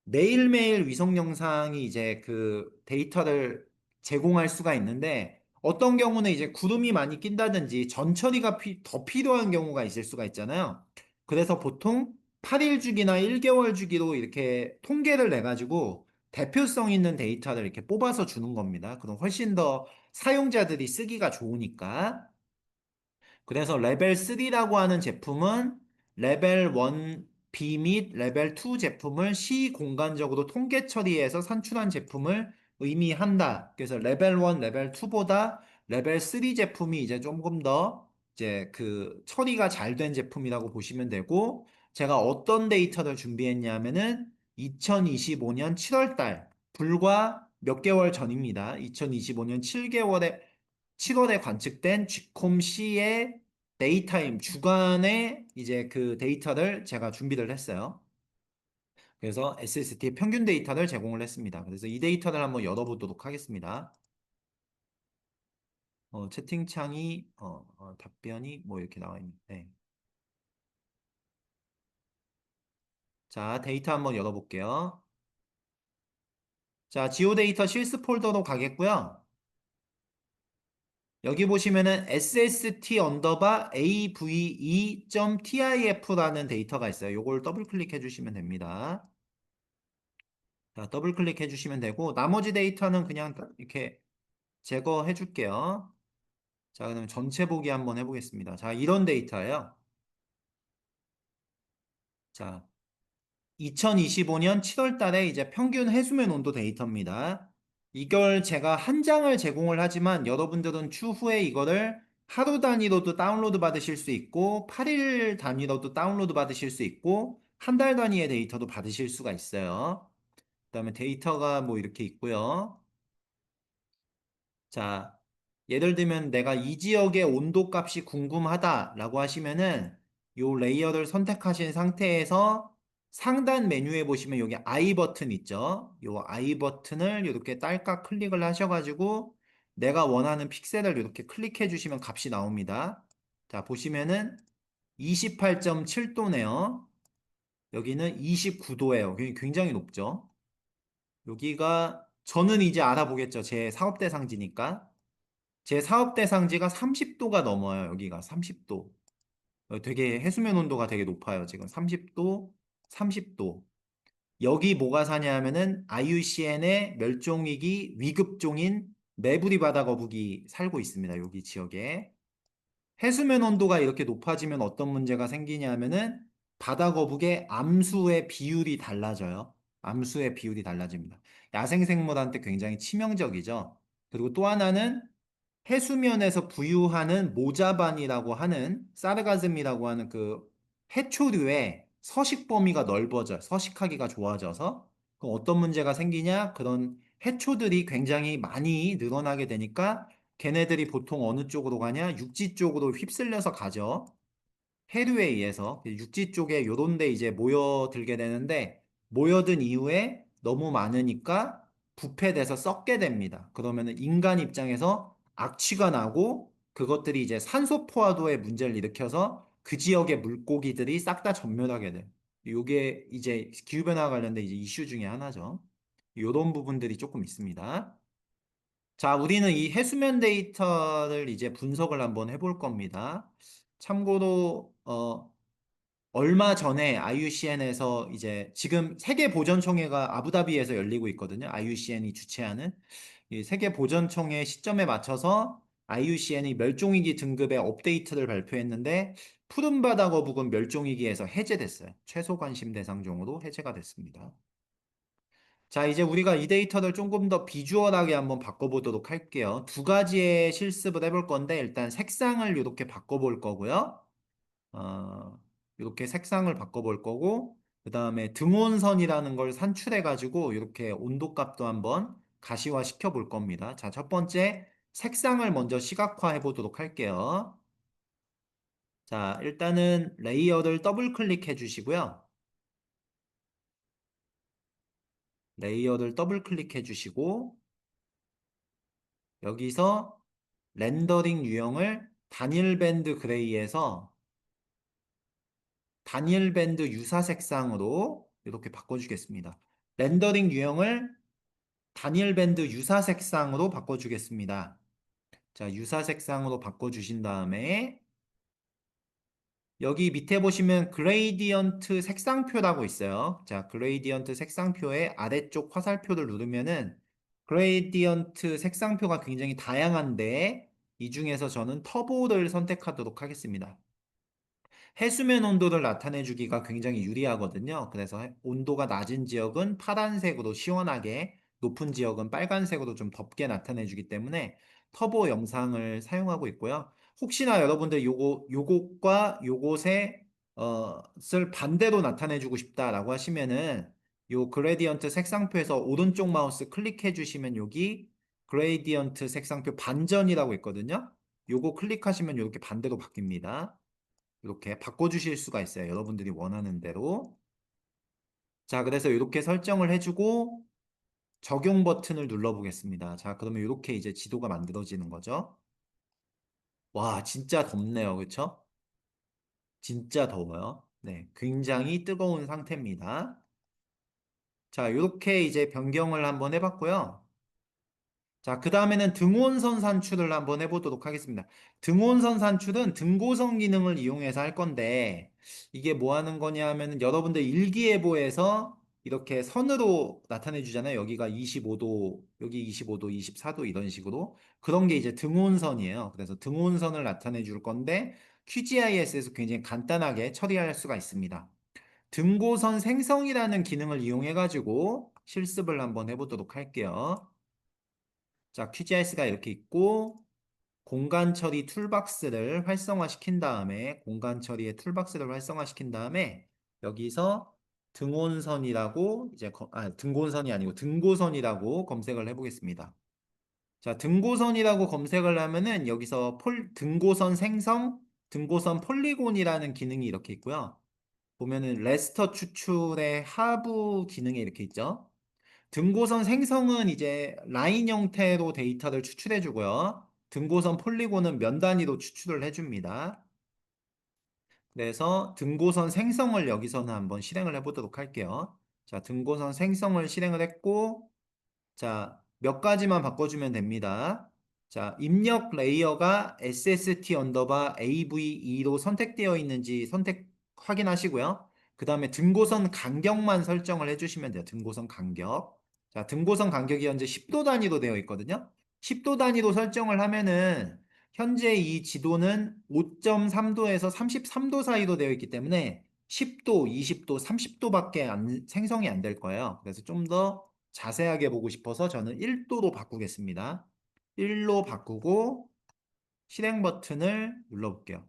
매일매일 위성 영상이 이제 그 데이터를 제공할 수가 있는데 어떤 경우는 이제 구름이 많이 낀다든지 전처리가 더 필요한 경우가 있을 수가 있잖아요. 그래서 보통 8일 주기나 1개월 주기로 이렇게 통계를 내 가지고 대표성 있는 데이터를 이렇게 뽑아서 주는 겁니다. 그럼 훨씬 더 사용자들이 쓰기가 좋으니까. 그래서 레벨 3라고 하는 제품은 레벨 1B 및 레벨 2 제품을 시공간적으로 통계 처리해서 산출한 제품을 의미한다. 그래서 레벨 1, 레벨 2보다 레벨 3 제품이 이제 조금 더 이제 그 처리가 잘 된 제품이라고 보시면 되고 제가 어떤 데이터를 준비했냐면은 2025년 7월 달 불과 몇 개월 전입니다. 2025년 7월에 관측된 GCOM-C의 데이타임 주간의 이제 그 데이터를 제가 준비를 했어요. 그래서 SST 평균 데이터를 제공을 했습니다. 그래서 이 데이터를 한번 열어보도록 하겠습니다. 채팅창이 답변이 뭐 이렇게 나와 있는데 자 데이터 한번 열어볼게요. 자 지오데이터 실스 폴더로 가겠고요. 여기 보시면은 sst 언더바 ave.tif라는 데이터가 있어요. 요걸 더블 클릭해 주시면 됩니다. 자, 더블 클릭해 주시면 되고 나머지 데이터는 그냥 이렇게 제거해 줄게요. 자, 그럼 전체 보기 한번 해보겠습니다. 자, 이런 데이터예요. 자, 2025년 7월 달에 이제 평균 해수면 온도 데이터입니다. 이걸 제가 한 장을 제공을 하지만 여러분들은 추후에 이거를 하루 단위로도 다운로드 받으실 수 있고 8일 단위로도 다운로드 받으실 수 있고 한 달 단위의 데이터도 받으실 수가 있어요. 그다음에 데이터가 뭐 이렇게 있고요. 자, 예를 들면 내가 이 지역의 온도 값이 궁금하다라고 하시면은 요 레이어를 선택하신 상태에서 상단 메뉴에 보시면 여기 I 버튼 있죠? 요 I 버튼을 이렇게 딸깍 클릭을 하셔가지고 내가 원하는 픽셀을 이렇게 클릭해 주시면 값이 나옵니다. 자, 보시면은 28.7도네요. 여기는 29도예요. 굉장히 높죠? 여기가 저는 이제 알아보겠죠. 제 사업 대상지니까. 제 사업 대상지가 30도가 넘어요. 여기가 30도. 되게 해수면 온도가 되게 높아요. 지금 30도, 30도. 여기 뭐가 사냐 하면은 IUCN의 멸종위기 위급종인 매부리 바다거북이 살고 있습니다. 여기 지역에. 해수면 온도가 이렇게 높아지면 어떤 문제가 생기냐 하면은 바다거북의 암수의 비율이 달라져요. 암수의 비율이 달라집니다. 야생생물한테 굉장히 치명적이죠. 그리고 또 하나는 해수면에서 부유하는 모자반이라고 하는 사르가즘이라고 하는 그 해초류의 서식 범위가 넓어져요. 서식하기가 좋아져서 그럼 어떤 문제가 생기냐? 그런 해초들이 굉장히 많이 늘어나게 되니까 걔네들이 보통 어느 쪽으로 가냐? 육지 쪽으로 휩쓸려서 가죠. 해류에 의해서 육지 쪽에 요런 데 이제 모여들게 되는데 모여든 이후에 너무 많으니까 부패돼서 썩게 됩니다. 그러면은 인간 입장에서 악취가 나고 그것들이 이제 산소 포화도에 문제를 일으켜서 그 지역의 물고기들이 싹 다 전멸하게 돼요. 요게 이제 기후변화와 관련된 이제 이슈 중에 하나죠. 요런 부분들이 조금 있습니다. 자, 우리는 이 해수면 데이터를 이제 분석을 한번 해볼 겁니다. 참고로, 얼마 전에 IUCN에서 이제 지금 세계보전총회가 아부다비에서 열리고 있거든요. IUCN이 주최하는 이 세계보전총회 시점에 맞춰서 IUCN이 멸종위기 등급의 업데이트를 발표했는데 푸른바다 거북은 멸종위기에서 해제됐어요. 최소 관심 대상종으로 해제가 됐습니다. 자, 이제 우리가 이 데이터를 조금 더 비주얼하게 한번 바꿔보도록 할게요. 두 가지의 실습을 해볼 건데 일단 색상을 이렇게 바꿔볼 거고요. 어, 이렇게 색상을 바꿔볼 거고, 그 다음에 등온선이라는 걸 산출해가지고, 이렇게 온도값도 한번 가시화 시켜볼 겁니다. 자, 첫 번째, 색상을 먼저 시각화해 보도록 할게요. 자, 일단은 레이어를 더블 클릭해 주시고요. 레이어를 더블 클릭해 주시고, 여기서 렌더링 유형을 단일 밴드 그레이에서 단일 밴드 유사 색상으로 이렇게 바꿔주겠습니다. 렌더링 유형을 단일 밴드 유사 색상으로 바꿔주겠습니다. 자, 유사 색상으로 바꿔주신 다음에 여기 밑에 보시면 그레이디언트 색상표라고 있어요. 자, 그레이디언트 색상표의 아래쪽 화살표를 누르면은 그레이디언트 색상표가 굉장히 다양한데 이 중에서 저는 터보를 선택하도록 하겠습니다. 해수면 온도를 나타내 주기가 굉장히 유리하거든요. 그래서 온도가 낮은 지역은 파란색으로 시원하게, 높은 지역은 빨간색으로 좀 덥게 나타내 주기 때문에 터보 영상을 사용하고 있고요. 혹시나 여러분들 요것과 요것의 쓸 반대로 나타내 주고 싶다라고 하시면은 요 그레디언트 색상표에서 오른쪽 마우스 클릭해 주시면 여기 그레디언트 색상표 반전이라고 있거든요. 요거 클릭하시면 이렇게 반대로 바뀝니다. 이렇게 바꿔주실 수가 있어요. 여러분들이 원하는 대로. 자, 그래서 이렇게 설정을 해주고 적용 버튼을 눌러보겠습니다. 자, 그러면 이렇게 이제 지도가 만들어지는 거죠. 와, 진짜 덥네요. 그쵸? 진짜 더워요. 네, 굉장히 뜨거운 상태입니다. 자, 이렇게 이제 변경을 한번 해봤고요. 자, 그 다음에는 등온선 산출을 한번 해보도록 하겠습니다. 등온선 산출은 등고성 기능을 이용해서 할 건데, 이게 뭐 하는 거냐 하면은 여러분들 일기예보에서 이렇게 선으로 나타내 주잖아요. 여기가 25도, 여기 25도, 24도 이런 식으로. 그런 게 이제 등온선이에요. 그래서 등온선을 나타내 줄 건데, QGIS에서 굉장히 간단하게 처리할 수가 있습니다. 등고선 생성이라는 기능을 이용해가지고 실습을 한번 해보도록 할게요. 자, QGIS가 이렇게 있고 공간 처리 툴박스를 활성화시킨 다음에 공간 처리의 툴박스를 활성화시킨 다음에 여기서 등온선이라고 등곤선이 아니고 등고선이라고 검색을 해보겠습니다. 자, 등고선이라고 검색을 하면은 여기서 등고선 생성, 등고선 폴리곤이라는 기능이 이렇게 있고요. 보면은 레스터 추출의 하부 기능이 이렇게 있죠. 등고선 생성은 이제 라인 형태로 데이터를 추출해 주고요. 등고선 폴리곤은 면 단위로 추출을 해줍니다. 그래서 등고선 생성을 여기서는 한번 실행을 해보도록 할게요. 자, 등고선 생성을 실행을 했고, 자, 몇 가지만 바꿔주면 됩니다. 자, 입력 레이어가 SST 언더바 AVE로 선택되어 있는지 확인하시고요. 그 다음에 등고선 간격만 설정을 해주시면 돼요. 등고선 간격. 자, 등고선 간격이 현재 10도 단위로 되어 있거든요. 10도 단위로 설정을 하면은 현재 이 지도는 5.3도에서 33도 사이로 되어 있기 때문에 10도, 20도, 30도밖에 생성이 안 될 거예요. 그래서 좀 더 자세하게 보고 싶어서 저는 1도로 바꾸겠습니다. 1로 바꾸고 실행 버튼을 눌러볼게요.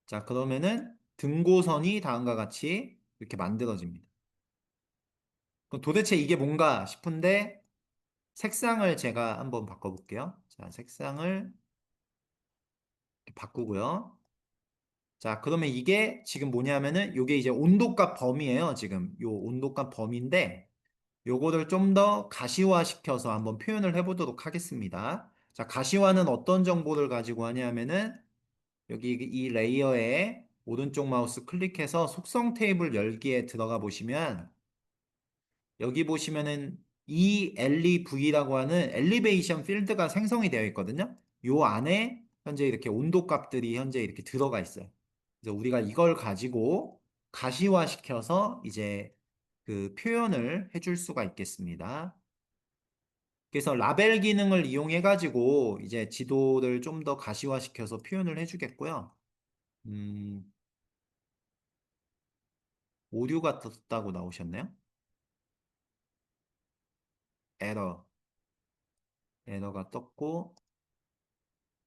자, 그러면은 등고선이 다음과 같이 이렇게 만들어집니다. 그럼 도대체 이게 뭔가 싶은데 색상을 제가 한번 바꿔볼게요. 자, 색상을 바꾸고요. 자, 그러면 이게 지금 뭐냐면은 이게 이제 온도값 범위예요. 지금 요 온도값 범위인데 요거를 좀 더 가시화 시켜서 한번 표현을 해보도록 하겠습니다. 자, 가시화는 어떤 정보를 가지고 하냐면은 여기 이 레이어에 오른쪽 마우스 클릭해서 속성 테이블 열기에 들어가 보시면 여기 보시면은 ELEV라고 하는 엘리베이션 필드가 생성이 되어 있거든요. 요 안에 현재 이렇게 온도 값들이 현재 이렇게 들어가 있어요. 그래서 우리가 이걸 가지고 가시화 시켜서 이제 그 표현을 해줄 수가 있겠습니다. 그래서 라벨 기능을 이용해 가지고 이제 지도를 좀 더 가시화 시켜서 표현을 해주겠고요. 음, 오류가 떴다고 나오셨네요. 에러, 에러가 떴고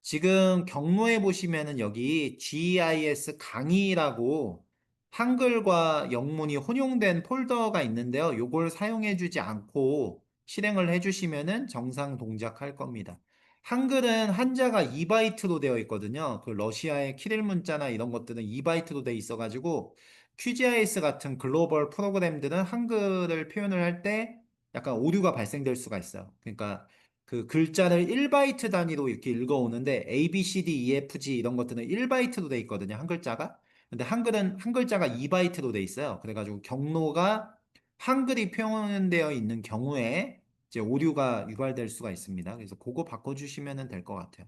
지금 경로에 보시면은 여기 GIS 강의라고 한글과 영문이 혼용된 폴더가 있는데요. 요걸 사용해 주지 않고 실행을 해 주시면은 정상 동작할 겁니다. 한글은 한자가 2바이트로 되어 있거든요. 그 러시아의 키릴 문자나 이런 것들은 2바이트로 되어 있어 가지고 QGIS 같은 글로벌 프로그램들은 한글을 표현을 할 때 약간 오류가 발생될 수가 있어요. 그러니까 그 글자를 1바이트 단위로 이렇게 읽어오는데 A, B, C, D, E, F, G 이런 것들은 1바이트로 돼 있거든요. 한 글자가. 근데 한글은 한 글자가 2바이트로 돼 있어요. 그래가지고 경로가 한글이 표현되어 있는 경우에 이제 오류가 유발될 수가 있습니다. 그래서 그거 바꿔주시면 될 것 같아요.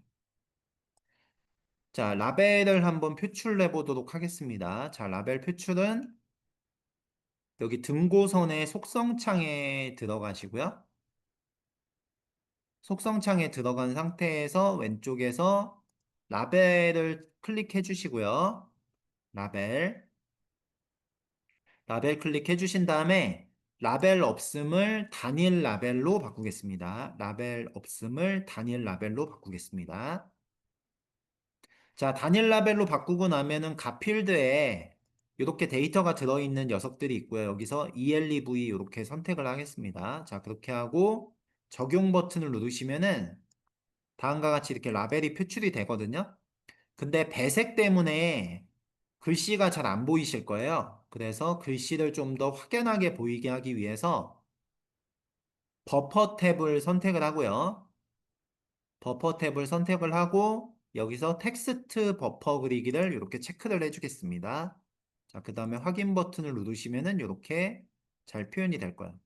자, 라벨을 한번 표출해 보도록 하겠습니다. 자, 라벨 표출은 여기 등고선의 속성창에 들어가시고요. 속성창에 들어간 상태에서 왼쪽에서 라벨을 클릭해 주시고요. 라벨. 라벨 클릭해 주신 다음에 라벨 없음을 단일 라벨로 바꾸겠습니다. 라벨 없음을 단일 라벨로 바꾸겠습니다. 자, 단일 라벨로 바꾸고 나면은 각 필드에 이렇게 데이터가 들어있는 녀석들이 있고요. 여기서 ELEV 이렇게 선택을 하겠습니다. 자, 그렇게 하고 적용 버튼을 누르시면은 다음과 같이 이렇게 라벨이 표출이 되거든요. 근데 배색 때문에 글씨가 잘 안 보이실 거예요. 그래서 글씨를 좀 더 확연하게 보이게 하기 위해서 버퍼 탭을 선택을 하고요. 버퍼 탭을 선택을 하고 여기서 텍스트 버퍼 그리기를 이렇게 체크를 해주겠습니다. 자, 그 다음에 확인 버튼을 누르시면은 이렇게 잘 표현이 될 거예요.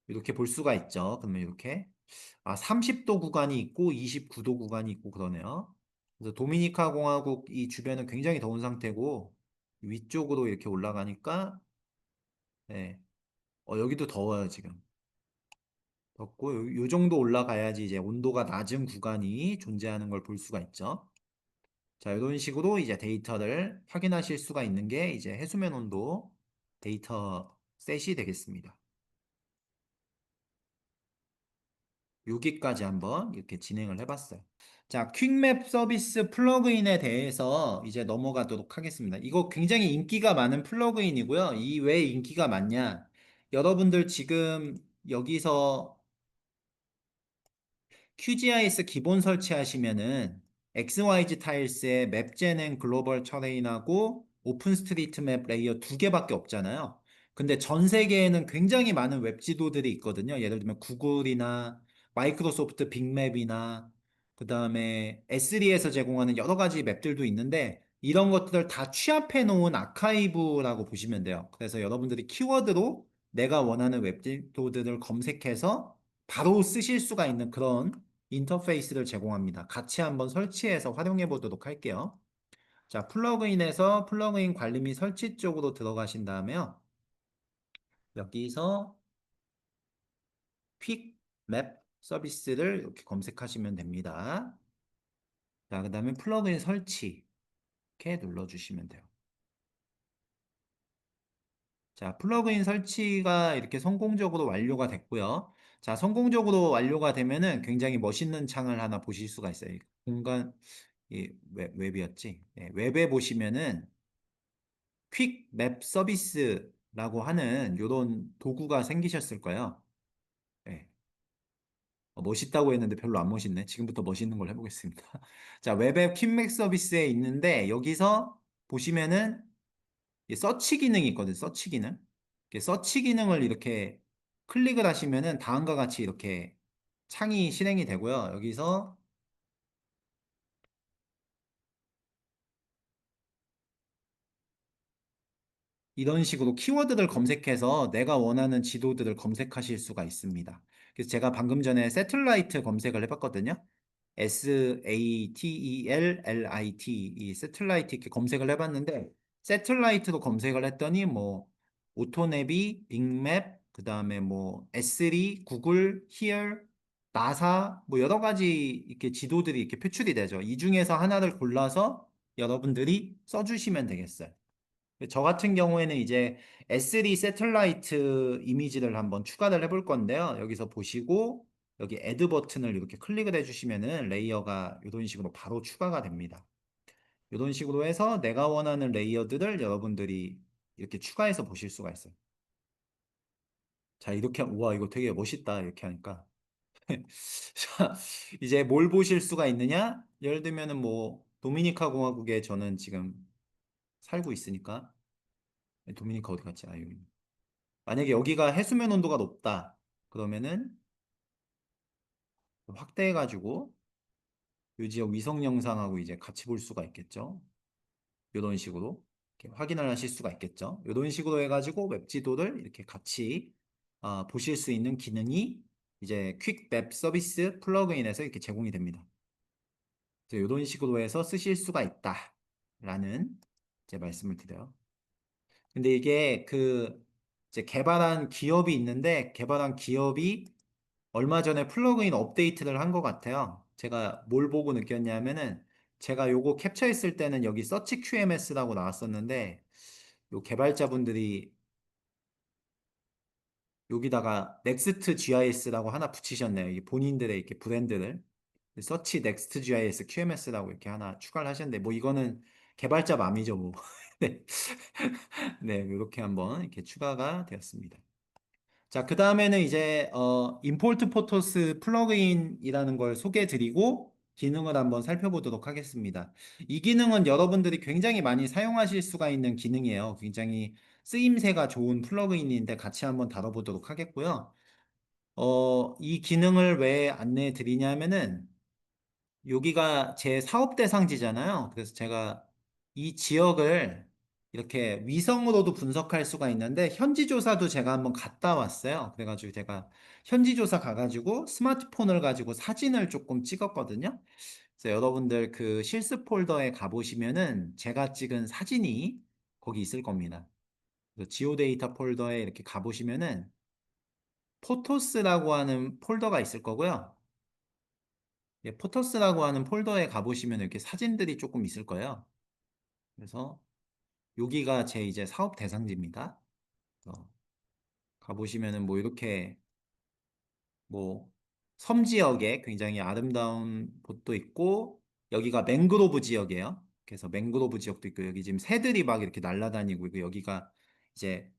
이렇게 볼 수가 있죠. 그러면 이렇게 30도 구간이 있고 29도 구간이 있고 그러네요. 그래서 도미니카 공화국 이 주변은 굉장히 더운 상태고 위쪽으로 이렇게 올라가니까 네. 여기도 더워요 지금. 덥고 요 정도 올라가야지 이제 온도가 낮은 구간이 존재하는 걸 볼 수가 있죠. 자, 이런 식으로 이제 데이터를 확인하실 수가 있는 게 이제 해수면 온도 데이터 셋이 되겠습니다. 여기까지 한번 이렇게 진행을 해봤어요. 자, 퀵맵 서비스 플러그인에 대해서 이제 넘어가도록 하겠습니다. 이거 굉장히 인기가 많은 플러그인이고요. 이 왜 인기가 많냐? 여러분들 지금 여기서 QGIS 기본 설치하시면은 XYZ 타일스에 맵젠 앤 글로벌 터레인하고 오픈스트리트맵 레이어 두 개밖에 없잖아요. 근데 전 세계에는 굉장히 많은 웹 지도들이 있거든요. 예를 들면 구글이나 마이크로소프트 빅맵이나 그다음에 S3에서 제공하는 여러 가지 맵들도 있는데 이런 것들을 다 취합해 놓은 아카이브라고 보시면 돼요. 그래서 여러분들이 키워드로 내가 원하는 웹 지도들을 검색해서 바로 쓰실 수가 있는 그런 인터페이스를 제공합니다. 같이 한번 설치해서 활용해 보도록 할게요. 자, 플러그인에서 플러그인 관리 및 설치 쪽으로 들어가신 다음에요. 여기서 퀵 맵 서비스를 이렇게 검색하시면 됩니다. 자, 그 다음에 플러그인 설치 이렇게 눌러주시면 돼요. 자, 플러그인 설치가 이렇게 성공적으로 완료가 됐고요. 자, 성공적으로 완료가 되면은 굉장히 멋있는 창을 하나 보실 수가 있어요. 이 공간, 웹이었지. 네, 웹에 보시면은 퀵 맵 서비스라고 하는 이런 도구가 생기셨을 거예요. 네. 멋있다고 했는데 별로 안 멋있네. 지금부터 멋있는 걸 해보겠습니다. 자, 웹앱 퀵맵 서비스에 있는데 여기서 보시면은 이 서치 기능이 있거든. 서치 기능. 이렇게 서치 기능을 이렇게 클릭을 하시면은 다음과 같이 이렇게 창이 실행이 되고요. 여기서 이런 식으로 키워드를 검색해서 내가 원하는 지도들을 검색하실 수가 있습니다. 그래서 제가 방금 전에 세틀라이트 검색을 해봤거든요. SATELLIT 이 세틀라이트 이렇게 검색을 해봤는데 세틀라이트로 검색을 했더니 뭐 오토네비, 빅맵, 그다음에 뭐 S3, 구글, 히얼, 나사 뭐 여러 가지 이렇게 지도들이 이렇게 표출이 되죠. 이 중에서 하나를 골라서 여러분들이 써주시면 되겠어요. 저 같은 경우에는 이제 S3 세틀라이트 이미지를 한번 추가를 해볼 건데요. 여기서 보시고 여기 애드 버튼을 이렇게 클릭을 해주시면은 레이어가 이런 식으로 바로 추가가 됩니다. 이런 식으로 해서 내가 원하는 레이어들을 여러분들이 이렇게 추가해서 보실 수가 있어요. 자, 이렇게, 우와, 이거 되게 멋있다. 이렇게 하니까. 자, 이제 뭘 보실 수가 있느냐? 예를 들면은 뭐, 도미니카 공화국에 저는 지금 살고 있으니까. 도미니카 어디 갔지? 아, 여기. 만약에 여기가 해수면 온도가 높다. 그러면은 확대해가지고 이 지역 위성 영상하고 이제 같이 볼 수가 있겠죠. 이런 식으로 이렇게 확인을 하실 수가 있겠죠. 이런 식으로 해가지고 웹 지도를 이렇게 같이 보실 수 있는 기능이 이제 퀵 맵 서비스 플러그인에서 이렇게 제공이 됩니다. 이런 식으로 해서 쓰실 수가 있다라는 제 말씀을 드려요. 근데 이게 그 이제 개발한 기업이 있는데 개발한 기업이 얼마 전에 플러그인 업데이트를 한 것 같아요. 제가 뭘 보고 느꼈냐면은 제가 요거 캡처했을 때는 여기 서치 QMS라고 나왔었는데 요 개발자분들이 여기다가 넥스트 GIS라고 하나 붙이셨네요. 이게 본인들의 이렇게 브랜드를 서치 넥스트 GIS QMS라고 이렇게 하나 추가를 하셨는데 뭐 이거는 개발자 맘이죠 뭐. 네, 네, 이렇게 한번 이렇게 추가가 되었습니다. 자, 그 다음에는 이제 임포트 포토스 플러그인이라는 걸 소개해 드리고 기능을 한번 살펴보도록 하겠습니다. 이 기능은 여러분들이 굉장히 많이 사용하실 수가 있는 기능이에요. 굉장히 쓰임새가 좋은 플러그인인데 같이 한번 다뤄보도록 하겠고요. 이 기능을 왜 안내해 드리냐면은 여기가 제 사업 대상지잖아요. 그래서 제가 이 지역을 이렇게 위성으로도 분석할 수가 있는데 현지 조사도 제가 한번 갔다 왔어요. 그래가지고 제가 현지 조사 가가지고 스마트폰을 가지고 사진을 조금 찍었거든요. 그래서 여러분들 그 실습 폴더에 가보시면은 제가 찍은 사진이 거기 있을 겁니다. 그래서 지오데이터 폴더에 이렇게 가보시면은 포토스라고 하는 폴더가 있을 거고요. 예, 포토스라고 하는 폴더에 가보시면 이렇게 사진들이 조금 있을 거예요. 그래서 여기가 제 이제 사업 대상지입니다. 그래서 가보시면은 뭐 이렇게 뭐 섬 지역에 굉장히 아름다운 곳도 있고, 여기가 맹그로브 지역이에요. 그래서 맹그로브 지역도 있고, 여기 지금 새들이 막 이렇게 날아다니고 있고, 여기가 이제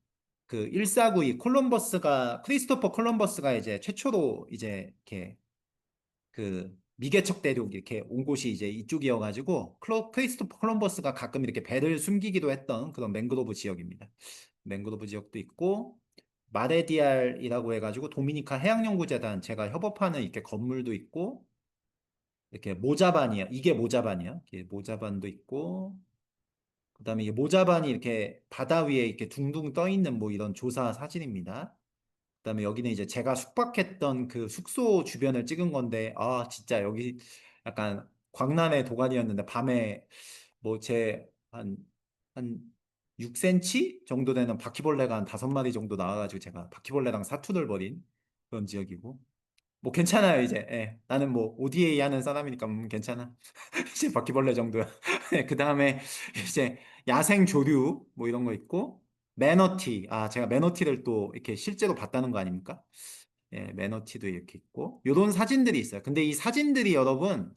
그 1492 크리스토퍼 콜럼버스가 이제 최초로 이제 이렇게 그 미개척 대륙 이렇게 온 곳이 이제 이쪽이어가지고, 크리스토퍼 콜럼버스가 가끔 이렇게 배를 숨기기도 했던 그런 맹그로브 지역입니다. 맹그로브 지역도 있고, 마레디알이라고 해가지고 도미니카 해양연구재단 제가 협업하는 이렇게 건물도 있고, 이렇게 모자반이에요. 이게 모자반이에요. 이게 모자반도 있고, 그다음에 이게 모자반이 이렇게 바다 위에 이렇게 둥둥 떠 있는 뭐 이런 조사 사진입니다. 그다음에 여기는 이제 제가 숙박했던 그 숙소 주변을 찍은 건데, 아 진짜 여기 약간 광란의 도가니였는데, 밤에 뭐 제 한 6cm 정도 되는 바퀴벌레가 한 5마리 정도 나와가지고 제가 바퀴벌레랑 사투를 벌인 그런 지역이고, 뭐 괜찮아요 이제. 예. 나는 뭐 ODA 하는 사람이니까 괜찮아. 이제 바퀴벌레 정도야. 그 다음에 이제 야생 조류 뭐 이런 거 있고, 매너티. 아 제가 매너티를 또 이렇게 실제로 봤다는 거 아닙니까? 예, 매너티도 이렇게 있고 요런 사진들이 있어요. 근데 이 사진들이 여러분,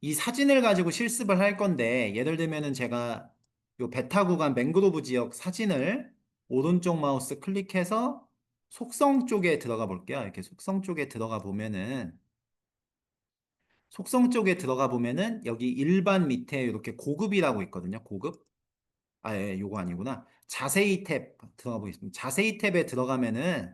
이 사진을 가지고 실습을 할 건데, 예를 들면은 제가 요 베타 구간 맹그로브 지역 사진을 오른쪽 마우스 클릭해서 속성 쪽에 들어가 볼게요. 이렇게 속성 쪽에 들어가 보면은, 여기 일반 밑에 이렇게 고급이라고 있거든요. 고급. 아, 예, 요거 아니구나. 자세히 탭 들어가 보겠습니다. 자세히 탭에 들어가면은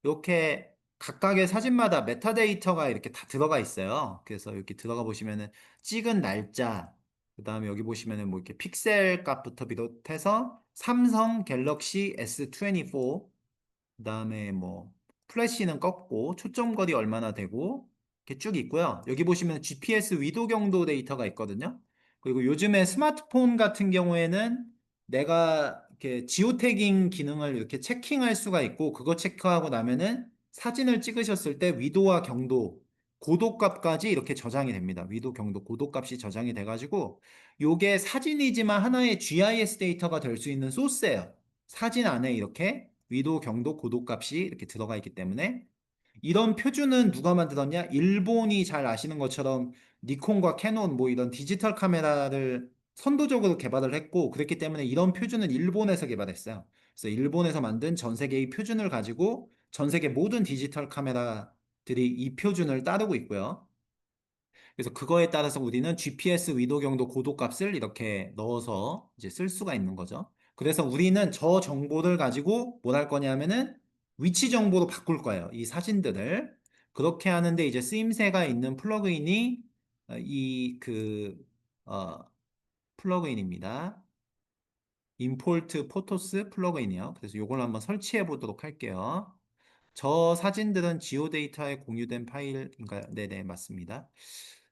이렇게 각각의 사진마다 메타데이터가 이렇게 다 들어가 있어요. 그래서 이렇게 들어가 보시면은 찍은 날짜, 그다음에 여기 보시면은 뭐 이렇게 픽셀 값부터 비롯해서 삼성 갤럭시 S24, 그다음에 뭐 플래시는 껐고 초점거리 얼마나 되고 이렇게 쭉 있고요. 여기 보시면 GPS 위도 경도 데이터가 있거든요. 그리고 요즘에 스마트폰 같은 경우에는 내가 이렇게 지오태깅 기능을 이렇게 체킹할 수가 있고, 그거 체크하고 나면은 사진을 찍으셨을 때 위도와 경도, 고도값까지 이렇게 저장이 됩니다. 위도, 경도, 고도값이 저장이 돼가지고 요게 사진이지만 하나의 GIS 데이터가 될 수 있는 소스예요. 사진 안에 이렇게 위도, 경도, 고도 값이 이렇게 들어가 있기 때문에, 이런 표준은 누가 만들었냐? 일본이 잘 아시는 것처럼 니콘과 캐논 뭐 이런 디지털 카메라를 선도적으로 개발을 했고, 그랬기 때문에 이런 표준은 일본에서 개발했어요. 그래서 일본에서 만든 전 세계의 표준을 가지고 전 세계 모든 디지털 카메라들이 이 표준을 따르고 있고요. 그래서 그거에 따라서 우리는 GPS 위도 경도 고도 값을 이렇게 넣어서 이제 쓸 수가 있는 거죠. 그래서 우리는 저 정보를 가지고 뭘 할 거냐면은 위치 정보로 바꿀 거예요. 이 사진들을. 그렇게 하는데 이제 쓰임새가 있는 플러그인이 이 플러그인입니다. 임포트 포토스 플러그인이요. 그래서 이걸 한번 설치해 보도록 할게요. 저 사진들은 지오데이터에 공유된 파일인가요? 네네, 맞습니다.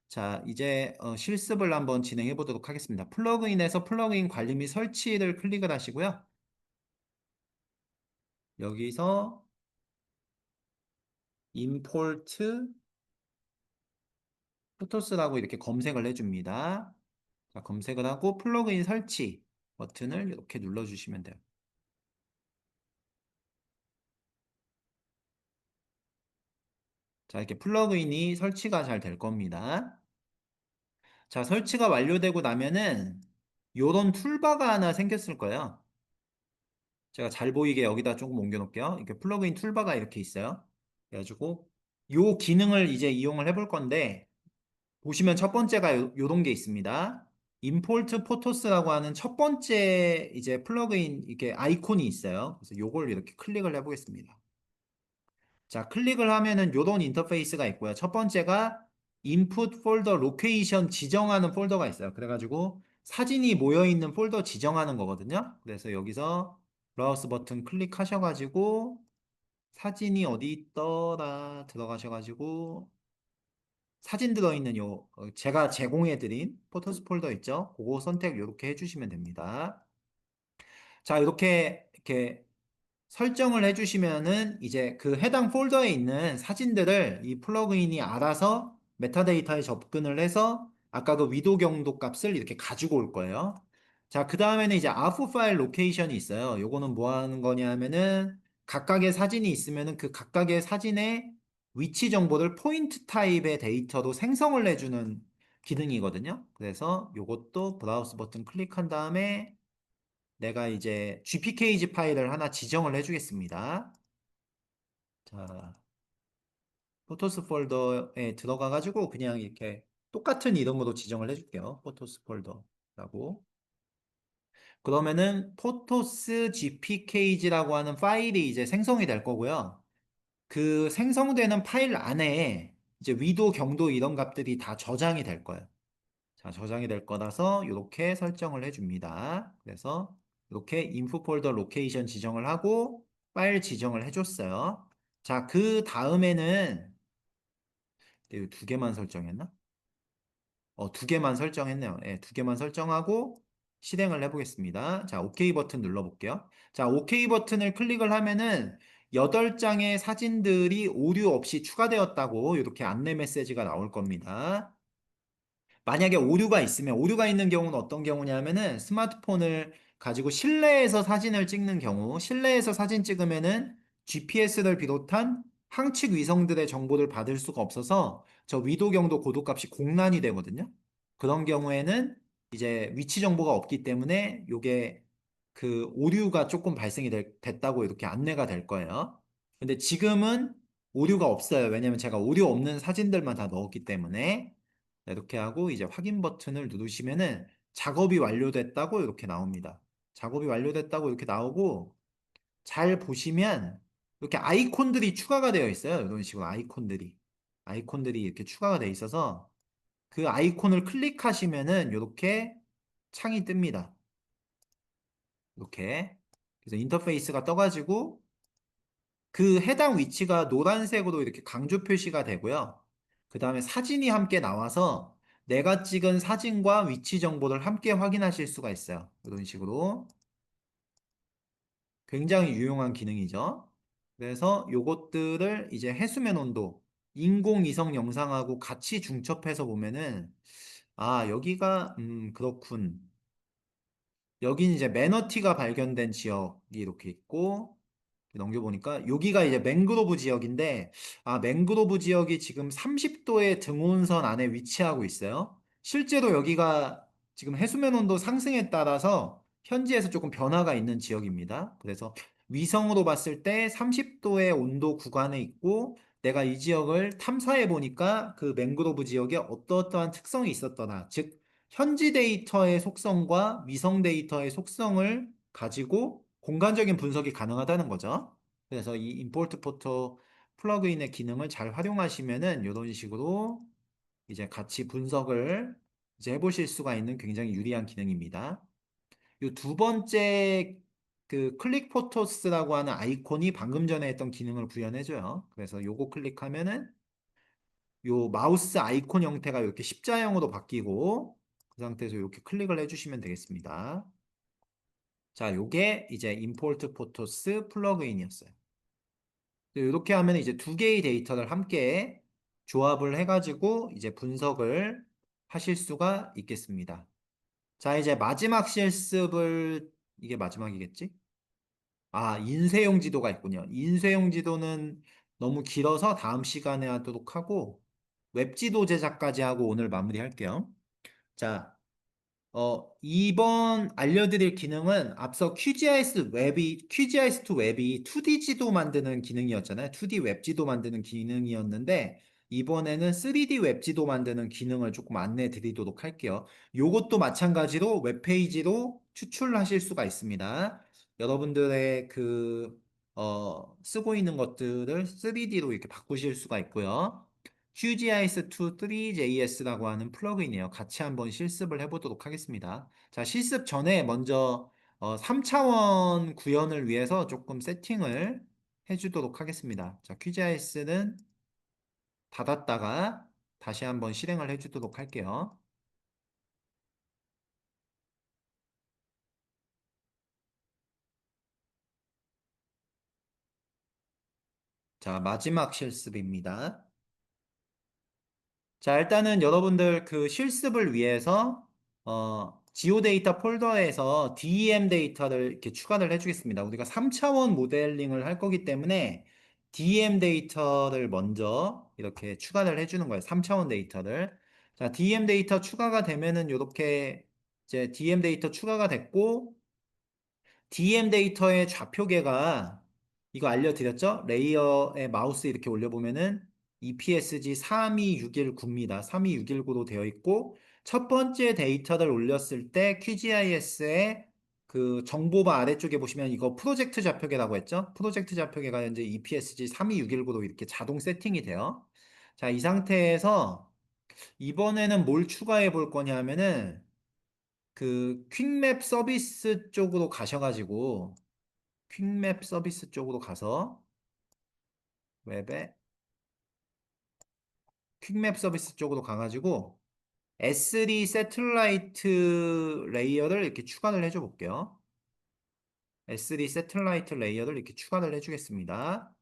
자, 이제 실습을 한번 진행해 보도록 하겠습니다. 플러그인에서 플러그인 관리 및 설치를 클릭을 하시고요. 여기서 임포트 포토스라고 이렇게 검색을 해줍니다. 자, 검색을 하고 플러그인 설치 버튼을 이렇게 눌러주시면 돼요. 자, 이렇게 플러그인이 설치가 잘 될 겁니다. 자, 설치가 완료되고 나면은 요런 툴바가 하나 생겼을 거예요. 제가 잘 보이게 여기다 조금 옮겨 놓을게요. 이렇게 플러그인 툴바가 이렇게 있어요. 그래가지고 요 기능을 이제 이용을 해볼 건데, 보시면 첫 번째가 요런 게 있습니다. 임포트 포토스라고 하는 첫 번째 이제 플러그인 이렇게 아이콘이 있어요. 그래서 요걸 이렇게 클릭을 해보겠습니다. 자, 클릭을 하면은 요런 인터페이스가 있고요. 첫 번째가 input 폴더 로케이션 지정하는 폴더가 있어요. 그래가지고 사진이 모여 있는 폴더 지정하는 거거든요. 그래서 여기서 브라우스 버튼 클릭하셔가지고 사진이 어디 있더라 들어가셔가지고 사진 들어있는 제가 제공해드린 포토스 폴더 있죠? 그거 선택 이렇게 해주시면 됩니다. 자, 이렇게 설정을 해주시면은 이제 그 해당 폴더에 있는 사진들을 이 플러그인이 알아서 메타데이터에 접근을 해서 아까 그 위도 경도 값을 이렇게 가지고 올 거예요. 자, 그 다음에는 이제 아프 파일 로케이션이 있어요. 요거는 뭐 하는 거냐 하면은 각각의 사진이 있으면은 그 각각의 사진의 위치 정보를 포인트 타입의 데이터로 생성을 해주는 기능이거든요. 그래서 이것도 브라우스 버튼 클릭한 다음에 내가 이제 GPKG 파일을 하나 지정을 해주겠습니다. 자, 포토스 폴더에 들어가가지고 그냥 이렇게 똑같은 이름으로 지정을 해줄게요. 포토스 폴더라고. 그러면은 포토스 GPKG라고 하는 파일이 이제 생성이 될 거고요. 그 생성되는 파일 안에 이제 위도, 경도 이런 값들이 다 저장이 될 거예요. 자, 저장이 될 거라서 이렇게 설정을 해줍니다. 그래서 이렇게 인프 폴더 로케이션 지정을 하고 파일 지정을 해줬어요. 자, 그 다음에는 이거 두 개만 설정했나? 두 개만 설정했네요. 예, 두 개만 설정하고 실행을 해보겠습니다. 자, OK 버튼 눌러볼게요. 자, OK 버튼을 클릭을 하면은 8장의 사진들이 오류 없이 추가되었다고 이렇게 안내 메시지가 나올 겁니다. 만약에 오류가 있으면, 오류가 있는 경우는 어떤 경우냐면은 스마트폰을 가지고 실내에서 사진을 찍는 경우, 실내에서 사진 찍으면은 GPS를 비롯한 항측 위성들의 정보를 받을 수가 없어서 저 위도, 경도, 고도 값이 공란이 되거든요. 그런 경우에는 이제 위치 정보가 없기 때문에 요게 그 오류가 조금 발생이 됐다고 이렇게 안내가 될 거예요. 근데 지금은 오류가 없어요. 왜냐면 제가 오류 없는 사진들만 다 넣었기 때문에. 이렇게 하고 이제 확인 버튼을 누르시면은 작업이 완료됐다고 이렇게 나옵니다. 작업이 완료됐다고 이렇게 나오고 잘 보시면 이렇게 아이콘들이 추가가 되어 있어요. 이런 식으로 아이콘들이 이렇게 추가가 되어 있어서 그 아이콘을 클릭하시면은 이렇게 창이 뜹니다. 이렇게. 그래서 인터페이스가 떠가지고 그 해당 위치가 노란색으로 이렇게 강조 표시가 되고요. 그 다음에 사진이 함께 나와서 내가 찍은 사진과 위치 정보를 함께 확인하실 수가 있어요. 이런 식으로 굉장히 유용한 기능이죠. 그래서 요것들을 이제 해수면 온도, 인공위성 영상하고 같이 중첩해서 보면은 아, 여기가 그렇군. 여긴 이제 매너티가 발견된 지역이 이렇게 있고 넘겨보니까 여기가 이제 맹그로브 지역인데 맹그로브 지역이 지금 30도의 등온선 안에 위치하고 있어요. 실제로 여기가 지금 해수면 온도 상승에 따라서 현지에서 조금 변화가 있는 지역입니다. 그래서 위성으로 봤을 때 30도의 온도 구간에 있고 내가 이 지역을 탐사해 보니까 그 맹그로브 지역에 어떠어떠한 특성이 있었더라. 즉 현지 데이터의 속성과 위성 데이터의 속성을 가지고 공간적인 분석이 가능하다는 거죠. 그래서 이 임포트 포토 플러그인의 기능을 잘 활용하시면은 이런 식으로 이제 같이 분석을 이제 해보실 수가 있는 굉장히 유리한 기능입니다. 이 두 번째 그 클릭 포토스라고 하는 아이콘이 방금 전에 했던 기능을 구현해줘요. 그래서 요거 클릭하면은 요 마우스 아이콘 형태가 이렇게 십자형으로 바뀌고 그 상태에서 이렇게 클릭을 해주시면 되겠습니다. 자, 요게 이제 임포트 포토스 플러그인이었어요. 이렇게 하면 이제 두 개의 데이터를 함께 조합을 해가지고 이제 분석을 하실 수가 있겠습니다. 자, 이제 마지막 실습을 이게 마지막이겠지? 인쇄용 지도가 있군요. 인쇄용 지도는 너무 길어서 다음 시간에 하도록 하고 웹지도 제작까지 하고 오늘 마무리할게요. 자, 이번 알려드릴 기능은 앞서 QGIS2 웹이 2D 지도 만드는 기능이었잖아요. 2D 웹 지도 만드는 기능이었는데, 이번에는 3D 웹 지도 만드는 기능을 조금 안내 드리도록 할게요. 요것도 마찬가지로 웹페이지로 추출하실 수가 있습니다. 여러분들의 쓰고 있는 것들을 3D로 이렇게 바꾸실 수가 있고요. QGIS2 3JS라고 하는 플러그인이에요. 같이 한번 실습을 해보도록 하겠습니다. 자, 실습 전에 먼저 3차원 구현을 위해서 조금 세팅을 해주도록 하겠습니다. 자, QGIS는 닫았다가 다시 한번 실행을 해주도록 할게요. 자, 마지막 실습입니다. 자, 일단은 여러분들 그 실습을 위해서 지오데이터 폴더에서 DEM 데이터를 이렇게 추가를 해주겠습니다. 우리가 3차원 모델링을 할 거기 때문에 DM 데이터를 먼저 이렇게 추가를 해주는 거예요. 3차원 데이터를. 자, DM 데이터 추가가 되면은 이렇게 이제 DM 데이터 추가가 됐고, DM 데이터의 좌표계가 이거 알려드렸죠? 레이어에 마우스 이렇게 올려보면은 EPSG 32619입니다. 32619로 되어 있고, 첫 번째 데이터를 올렸을 때 QGIS의 그 정보바 아래쪽에 보시면 이거 프로젝트 좌표계라고 했죠? 프로젝트 좌표계가 이제 EPSG 32619로 이렇게 자동 세팅이 돼요. 자, 이 상태에서 이번에는 뭘 추가해 볼 거냐면은 그 퀵맵 서비스 쪽으로 가셔가지고 퀵맵 서비스 쪽으로 가서 웹에 퀵맵 서비스 쪽으로 가가지고 S3 세틀라이트 레이어를 이렇게 추가를 해줘 볼게요. S3 세틀라이트 레이어를 이렇게 추가를 해주겠습니다.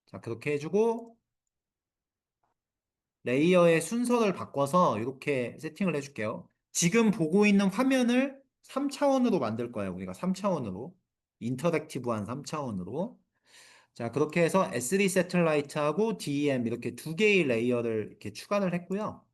자, 그렇게 해주고 레이어의 순서를 바꿔서 이렇게 세팅을 해줄게요. 지금 보고 있는 화면을 3차원으로 만들 거예요. 우리가 3차원으로. 인터랙티브한 3차원으로. 자, 그렇게 해서 S3 세틀라이트하고 DEM 이렇게 두 개의 레이어를 이렇게 추가를 했고요.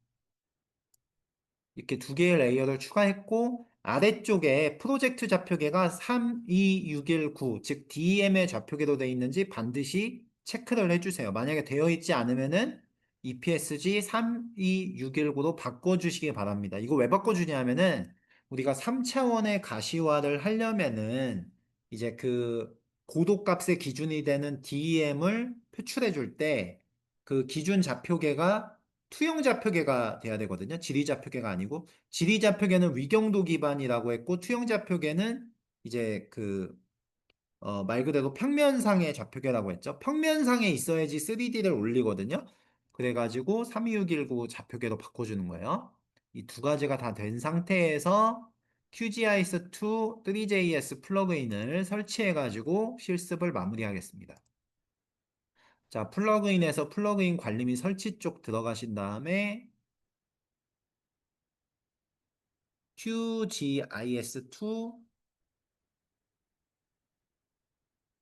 이렇게 두 개의 레이어를 추가했고, 아래쪽에 프로젝트 좌표계가 32619, 즉 DEM의 좌표계로 되어 있는지 반드시 체크를 해주세요. 만약에 되어 있지 않으면은 EPSG 32619로 바꿔주시기 바랍니다. 이거 왜 바꿔주냐면은 우리가 3차원의 가시화를 하려면은 이제 그 고도값의 기준이 되는 DEM을 표출해 줄 때 그 기준 좌표계가 투영 좌표계가 돼야 되거든요. 지리 좌표계가 아니고 지리 좌표계는 위경도 기반이라고 했고 투영 좌표계는 이제 그 말 그대로 평면상의 좌표계라고 했죠. 평면상에 있어야지 3D를 올리거든요. 그래가지고 32619 좌표계로 바꿔주는 거예요. 이 두 가지가 다 된 상태에서 QGIS2 3JS 플러그인을 설치해가지고 실습을 마무리하겠습니다. 자, 플러그인에서 플러그인 관리 및 설치 쪽 들어가신 다음에 QGIS2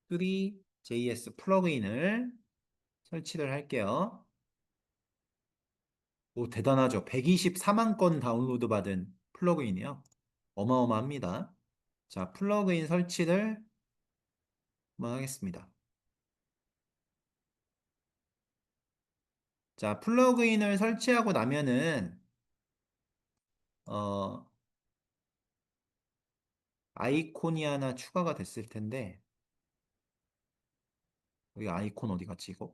3JS 플러그인을 설치를 할게요. 오, 대단하죠. 124만 건 다운로드 받은 플러그인이요. 어마어마합니다. 자, 플러그인 설치를 한번 하겠습니다. 자, 플러그인을 설치하고 나면은 어, 아이콘이 하나 추가가 됐을 텐데 여기 아이콘 어디 갔지 이거?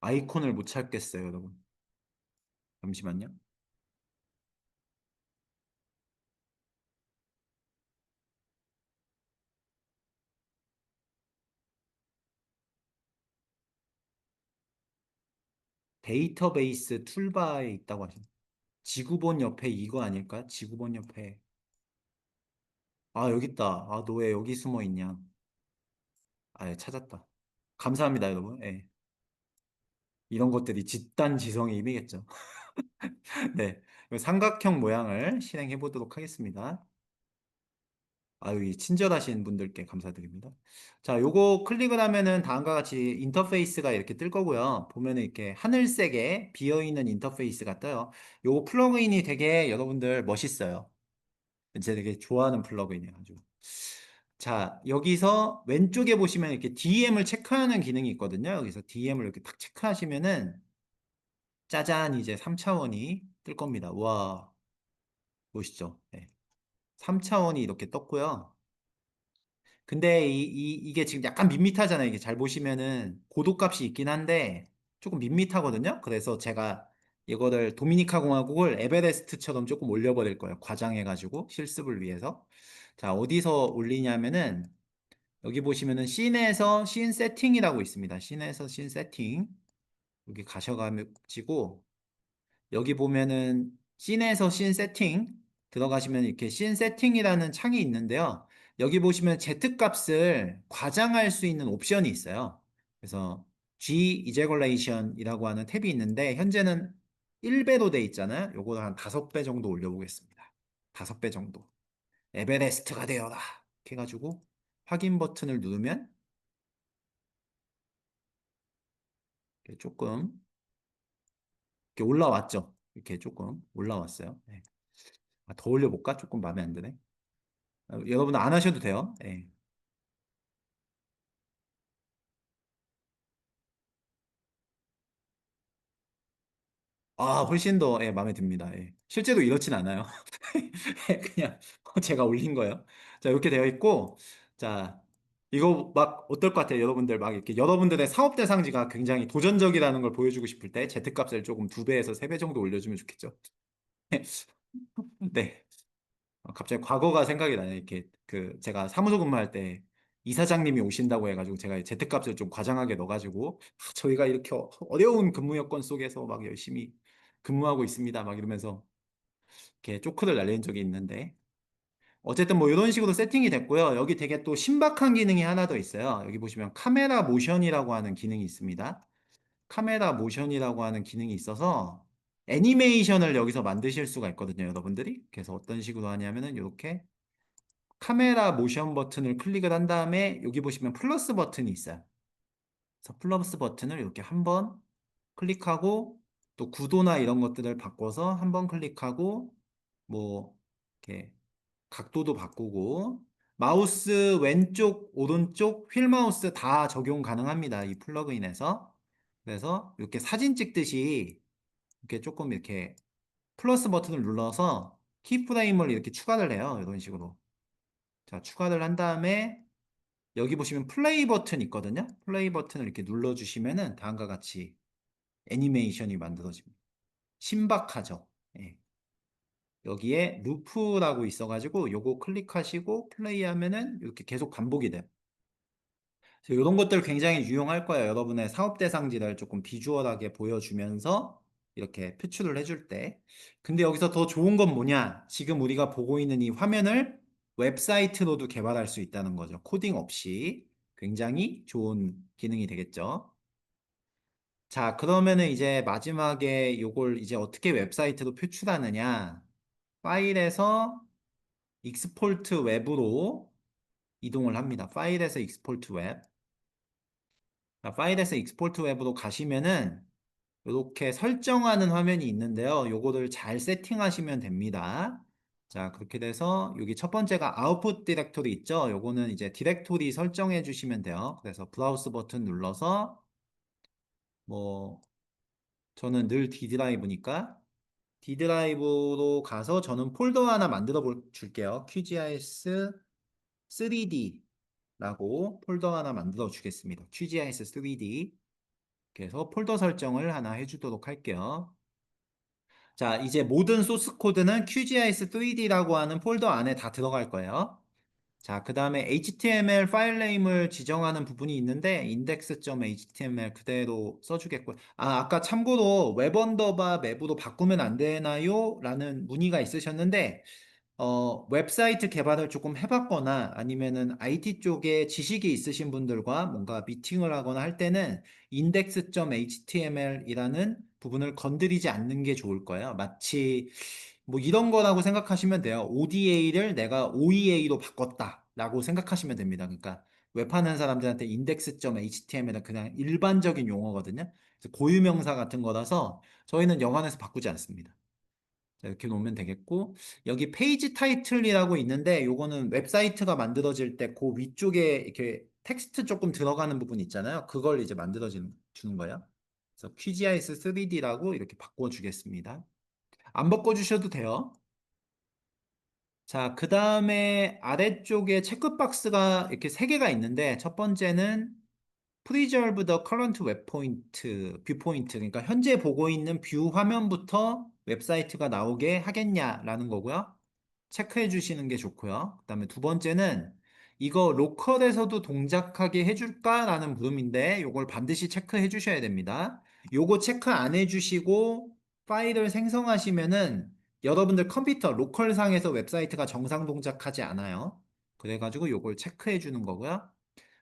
아이콘을 못 찾겠어요, 여러분. 잠시만요. 데이터베이스 툴바에 있다고 하시네. 지구본 옆에 이거 아닐까? 지구본 옆에. 아, 여기 있다. 아, 너 왜 여기 숨어 있냐? 아, 예, 찾았다. 감사합니다, 여러분. 예. 이런 것들이 집단지성의 힘이겠죠. 네. 삼각형 모양을 실행해 보도록 하겠습니다. 아유, 이 친절하신 분들께 감사드립니다. 자, 요거 클릭을 하면은 다음과 같이 인터페이스가 이렇게 뜰 거고요. 보면은 이렇게 하늘색에 비어있는 인터페이스가 떠요. 요거 플러그인이 되게 여러분들 멋있어요. 제가 되게 좋아하는 플러그인이에요. 아주. 자, 여기서 왼쪽에 보시면 이렇게 DM을 체크하는 기능이 있거든요. 여기서 DM을 이렇게 탁 체크하시면은 짜잔 이제 3차원이 뜰 겁니다. 와, 보시죠. 네. 3차원이 이렇게 떴고요. 근데 이게 지금 약간 밋밋하잖아요. 이게 잘 보시면은 고도값이 있긴 한데 조금 밋밋하거든요. 그래서 제가 이거를 도미니카 공화국을 에베레스트처럼 조금 올려버릴 거예요. 과장해가지고 실습을 위해서. 자, 어디서 올리냐면은 여기 보시면은 씬 세팅이라고 있습니다. 씬에서 씬 세팅. 여기 가셔가지고 여기 보면은 씬에서 씬 세팅 들어가시면 이렇게 씬 세팅이라는 창이 있는데요. 여기 보시면 Z 값을 과장할 수 있는 옵션이 있어요. 그래서 G 이제걸레이션이라고 하는 탭이 있는데 현재는 1배로 돼 있잖아요. 요거 한 5배 정도 올려보겠습니다. 5배 정도. 에베레스트가 되어라. 이렇게 해가지고 확인 버튼을 누르면 이렇게 조금 이렇게 올라왔죠. 이렇게 조금 올라왔어요. 네. 더 올려볼까? 조금 마음에 안 드네. 여러분 안 하셔도 돼요. 네. 훨씬 더 예, 마음에 듭니다. 예. 실제로 이렇진 않아요. 그냥 제가 올린 거예요. 자, 이렇게 되어 있고, 자, 이거 막 어떨 것 같아요? 여러분들 막 이렇게 여러분들의 사업 대상지가 굉장히 도전적이라는 걸 보여주고 싶을 때 Z값을 조금 2배에서 3배 정도 올려주면 좋겠죠. 네. 갑자기 과거가 생각이 나요. 이렇게 그 제가 사무소 근무할 때 이사장님이 오신다고 해가지고 제가 Z값을 좀 과장하게 넣어가지고 저희가 이렇게 어려운 근무 여건 속에서 막 열심히 근무하고 있습니다. 막 이러면서 이렇게 쪼크를 날린 적이 있는데 어쨌든 뭐 이런 식으로 세팅이 됐고요. 여기 되게 또 신박한 기능이 하나 더 있어요. 여기 보시면 카메라 모션이라고 하는 기능이 있습니다. 카메라 모션이라고 하는 기능이 있어서 애니메이션을 여기서 만드실 수가 있거든요, 여러분들이. 그래서 어떤 식으로 하냐면은 이렇게 카메라 모션 버튼을 클릭을 한 다음에 여기 보시면 플러스 버튼이 있어요. 그래서 플러스 버튼을 이렇게 한번 클릭하고 또 구도나 이런 것들을 바꿔서 한번 클릭하고 뭐 이렇게 각도도 바꾸고 마우스 왼쪽, 오른쪽, 휠 마우스 다 적용 가능합니다. 이 플러그인에서. 그래서 이렇게 사진 찍듯이 이렇게 조금 이렇게 플러스 버튼을 눌러서 키프레임을 이렇게 추가를 해요. 이런 식으로. 자, 추가를 한 다음에 여기 보시면 플레이 버튼 있거든요. 플레이 버튼을 이렇게 눌러주시면은 다음과 같이 애니메이션이 만들어집니다. 신박하죠. 예. 여기에 루프라고 있어가지고 요거 클릭하시고 플레이하면은 이렇게 계속 반복이 돼요. 그래서 이런 것들 굉장히 유용할 거예요. 여러분의 사업 대상지를 조금 비주얼하게 보여주면서 이렇게 표출을 해줄 때. 근데 여기서 더 좋은 건 뭐냐? 지금 우리가 보고 있는 이 화면을 웹사이트로도 개발할 수 있다는 거죠. 코딩 없이. 굉장히 좋은 기능이 되겠죠. 자, 그러면은 이제 마지막에 요걸 이제 어떻게 웹사이트로 표출하느냐? 파일에서 익스포트 웹으로 이동을 합니다. 파일에서 익스포트 웹. 자, 파일에서 익스포트 웹으로 가시면은 이렇게 설정하는 화면이 있는데요. 요거를 잘 세팅하시면 됩니다. 자, 그렇게 돼서 여기 첫 번째가 아웃풋 디렉토리 있죠? 요거는 이제 디렉토리 설정해 주시면 돼요. 그래서 브라우스 버튼 눌러서 뭐 저는 늘 D 드라이브니까 D 드라이브로 가서 저는 폴더 하나 만들어 줄게요. QGIS 3D라고 폴더 하나 만들어 주겠습니다. QGIS 3D. 그래서 폴더 설정을 하나 해주도록 할게요. 자, 이제 모든 소스 코드는 QGIS 3D라고 하는 폴더 안에 다 들어갈 거예요. 자, 그 다음에 HTML 파일 네임을 지정하는 부분이 있는데 index.html 그대로 써주겠고요. 아까 참고로 웹 언더바 맵으로 바꾸면 안 되나요? 라는 문의가 있으셨는데 웹사이트 개발을 조금 해봤거나 아니면은 IT 쪽에 지식이 있으신 분들과 뭔가 미팅을 하거나 할 때는 index.html이라는 부분을 건드리지 않는 게 좋을 거예요. 마치 뭐 이런 거라고 생각하시면 돼요. ODA를 내가 OEA로 바꿨다라고 생각하시면 됩니다. 그러니까 웹하는 사람들한테 index.html은 그냥 일반적인 용어거든요. 그래서 고유명사 같은 거라서 저희는 영어에서 바꾸지 않습니다. 자, 이렇게 놓으면 되겠고 여기 페이지 타이틀이라고 있는데 요거는 웹사이트가 만들어질 때 그 위쪽에 이렇게 텍스트 조금 들어가는 부분 있잖아요. 그걸 이제 주는 거예요. 그래서 QGIS 3D라고 이렇게 바꿔주겠습니다. 안 바꿔주셔도 돼요. 자, 그 다음에 아래쪽에 체크박스가 이렇게 세 개가 있는데 첫 번째는 Preserve the current web point, 뷰포인트. 그러니까 현재 보고 있는 뷰 화면부터 웹사이트가 나오게 하겠냐라는 거고요. 체크해 주시는 게 좋고요. 그 다음에 두 번째는 이거 로컬에서도 동작하게 해줄까라는 물음인데 이걸 반드시 체크해 주셔야 됩니다. 요거 체크 안 해주시고 파일을 생성하시면은 여러분들 컴퓨터 로컬상에서 웹사이트가 정상 동작하지 않아요. 그래가지고 요걸 체크해 주는 거고요.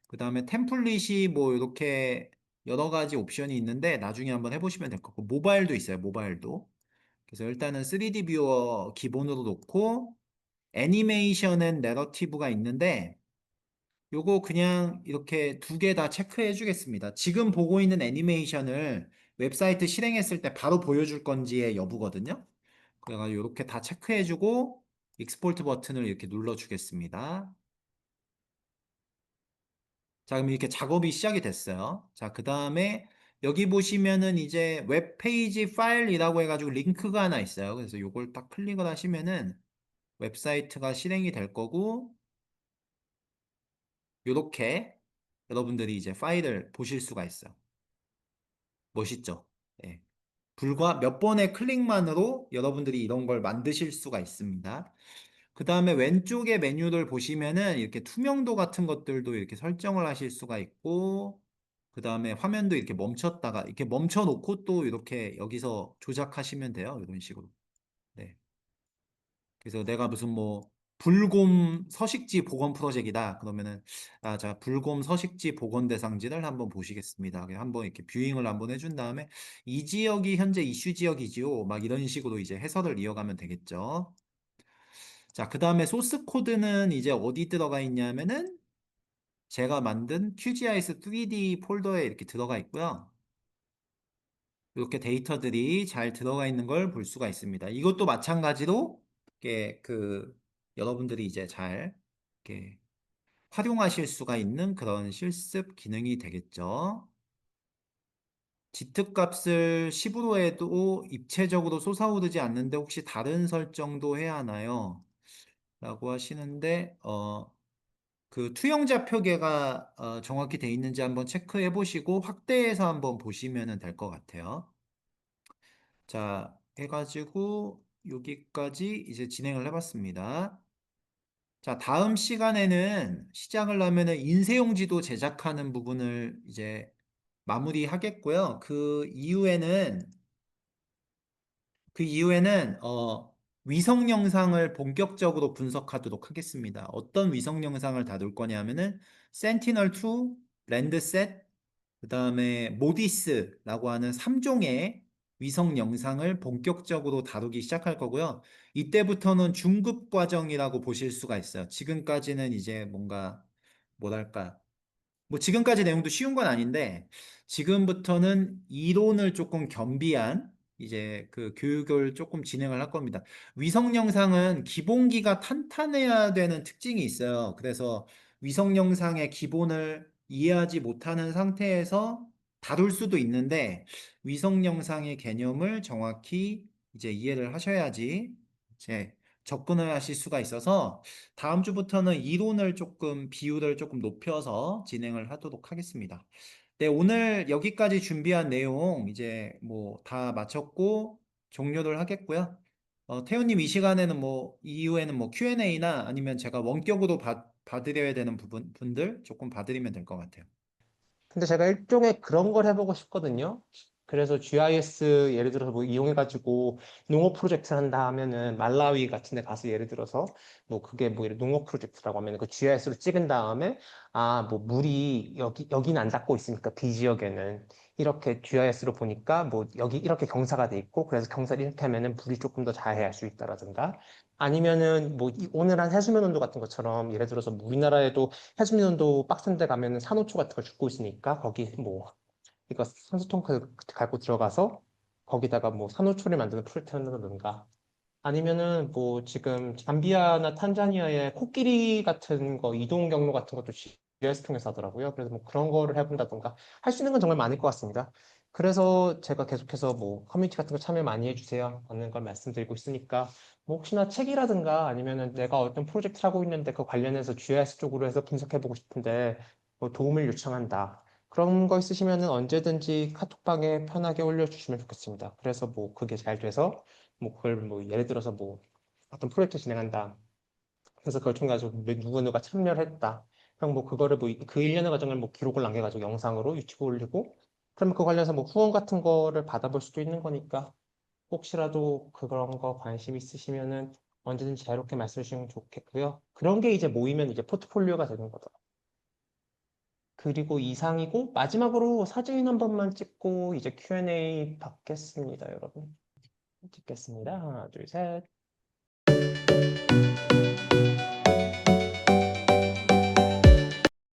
그 다음에 템플릿이 뭐 이렇게 여러 가지 옵션이 있는데 나중에 한번 해보시면 될 것 같고 모바일도 있어요. 모바일도. 그래서 일단은 3D 뷰어 기본으로 놓고 애니메이션 앤 내러티브가 있는데 요거 그냥 이렇게 두 개 다 체크해 주겠습니다. 지금 보고 있는 애니메이션을 웹사이트 실행했을 때 바로 보여줄 건지의 여부거든요. 그래가지고 이렇게 다 체크해 주고 익스포트 버튼을 이렇게 눌러 주겠습니다. 자, 그럼 이렇게 작업이 시작이 됐어요. 자, 그 다음에 여기 보시면은 이제 웹페이지 파일이라고 해가지고 링크가 하나 있어요. 그래서 이걸 딱 클릭을 하시면은 웹사이트가 실행이 될 거고, 이렇게 여러분들이 이제 파일을 보실 수가 있어요. 멋있죠? 예. 불과 몇 번의 클릭만으로 여러분들이 이런 걸 만드실 수가 있습니다. 그 다음에 왼쪽에 메뉴를 보시면은 이렇게 투명도 같은 것들도 이렇게 설정을 하실 수가 있고, 그 다음에 화면도 이렇게 멈췄다가 이렇게 멈춰 놓고 또 이렇게 여기서 조작하시면 돼요. 이런 식으로. 네. 그래서 내가 무슨 뭐 불곰 서식지 복원 프로젝트이다. 그러면은 자 불곰 서식지 복원 대상지를 한번 보시겠습니다. 한번 이렇게 뷰잉을 한번 해준 다음에 이 지역이 현재 이슈 지역이지요. 막 이런 식으로 이제 해설을 이어가면 되겠죠. 자, 그 다음에 소스 코드는 이제 어디 들어가 있냐면은 제가 만든 QGIS 3D 폴더에 이렇게 들어가 있고요. 이렇게 데이터들이 잘 들어가 있는 걸 볼 수가 있습니다. 이것도 마찬가지로 이렇게 여러분들이 이제 잘 이렇게 활용하실 수가 있는 그런 실습 기능이 되겠죠. 지트 값을 10으로 해도 입체적으로 솟아오르지 않는데 혹시 다른 설정도 해야 하나요? 라고 하시는데 그 투영 좌표계가 정확히 돼 있는지 한번 체크해 보시고 확대해서 한번 보시면 될 것 같아요. 자, 해가지고 여기까지 이제 진행을 해봤습니다. 자, 다음 시간에는 시작을 하면은 인쇄용 지도 제작하는 부분을 이제 마무리하겠고요. 그 이후에는 위성 영상을 본격적으로 분석하도록 하겠습니다. 어떤 위성 영상을 다룰 거냐면은 센티널2, 랜드셋, 그 다음에 모디스라고 하는 3종의 위성 영상을 본격적으로 다루기 시작할 거고요. 이때부터는 중급 과정이라고 보실 수가 있어요. 지금까지는 이제 뭔가 뭐랄까 뭐 지금까지 내용도 쉬운 건 아닌데 지금부터는 이론을 조금 겸비한 이제 그 교육을 조금 진행을 할 겁니다. 위성 영상은 기본기가 탄탄해야 되는 특징이 있어요. 그래서 위성 영상의 기본을 이해하지 못하는 상태에서 다룰 수도 있는데 위성 영상의 개념을 정확히 이제 이해를 하셔야지 이제 접근을 하실 수가 있어서 다음 주부터는 이론을 조금 비율을 조금 높여서 진행을 하도록 하겠습니다. 네, 오늘 여기까지 준비한 내용 이제 뭐 다 마쳤고 종료를 하겠고요. 태훈님 이 시간에는 뭐 이후에는 뭐 Q&A나 아니면 제가 원격으로 받으려야 되는 분들 조금 봐드리면 될 것 같아요. 근데 제가 일종의 그런 걸 해보고 싶거든요. 그래서 GIS 예를 들어서 뭐 이용해가지고 농업 프로젝트를 한다 하면은 말라위 같은 데 가서 예를 들어서 뭐 그게 뭐 농업 프로젝트라고 하면 그 GIS로 찍은 다음에 뭐 물이 여기는 안 닿고 있으니까 B 지역에는 이렇게 GIS로 보니까 뭐 여기 이렇게 경사가 돼 있고 그래서 경사를 이렇게 하면은 물이 조금 더 잘 헤할 수 있다라든가 아니면은 뭐 오늘 한 해수면 온도 같은 것처럼 예를 들어서 뭐 우리나라에도 해수면도 빡센 데 가면은 산호초 같은 거 죽고 있으니까 거기 뭐 이거 산소통크 갖고 들어가서 거기다가 뭐 산호초를 만드는 프로젝트를 한다든가 아니면은 뭐 지금 잠비아나 탄자니아의 코끼리 같은 거 이동 경로 같은 것도 GIS 통해서 하더라고요. 그래서 뭐 그런 거를 해본다든가 할 수 있는 건 정말 많을 것 같습니다. 그래서 제가 계속해서 뭐 커뮤니티 같은 거 참여 많이 해주세요 하는 걸 말씀드리고 있으니까 뭐 혹시나 책이라든가 아니면은 내가 어떤 프로젝트를 하고 있는데 그 관련해서 GIS 쪽으로 해서 분석해보고 싶은데 뭐 도움을 요청한다. 그런 거 있으시면은 언제든지 카톡방에 편하게 올려주시면 좋겠습니다. 그래서 뭐 그게 잘 돼서 뭐 그걸 뭐 예를 들어서 뭐 어떤 프로젝트 진행한다. 그래서 그걸 통해 가지고 누구누가 참여를 했다. 그럼 뭐 그거를 뭐 그 일련의 과정을 뭐 기록을 남겨가지고 영상으로 유튜브 올리고 그러면 그 관련해서 뭐 후원 같은 거를 받아볼 수도 있는 거니까 혹시라도 그런 거 관심 있으시면은 언제든지 자유롭게 말씀해 주시면 좋겠고요. 그런 게 이제 모이면 이제 포트폴리오가 되는 거더라고요. 그리고 이상이고 마지막으로 사진 한 번만 찍고 이제 Q&A 받겠습니다, 여러분. 찍겠습니다. 하나, 둘, 셋.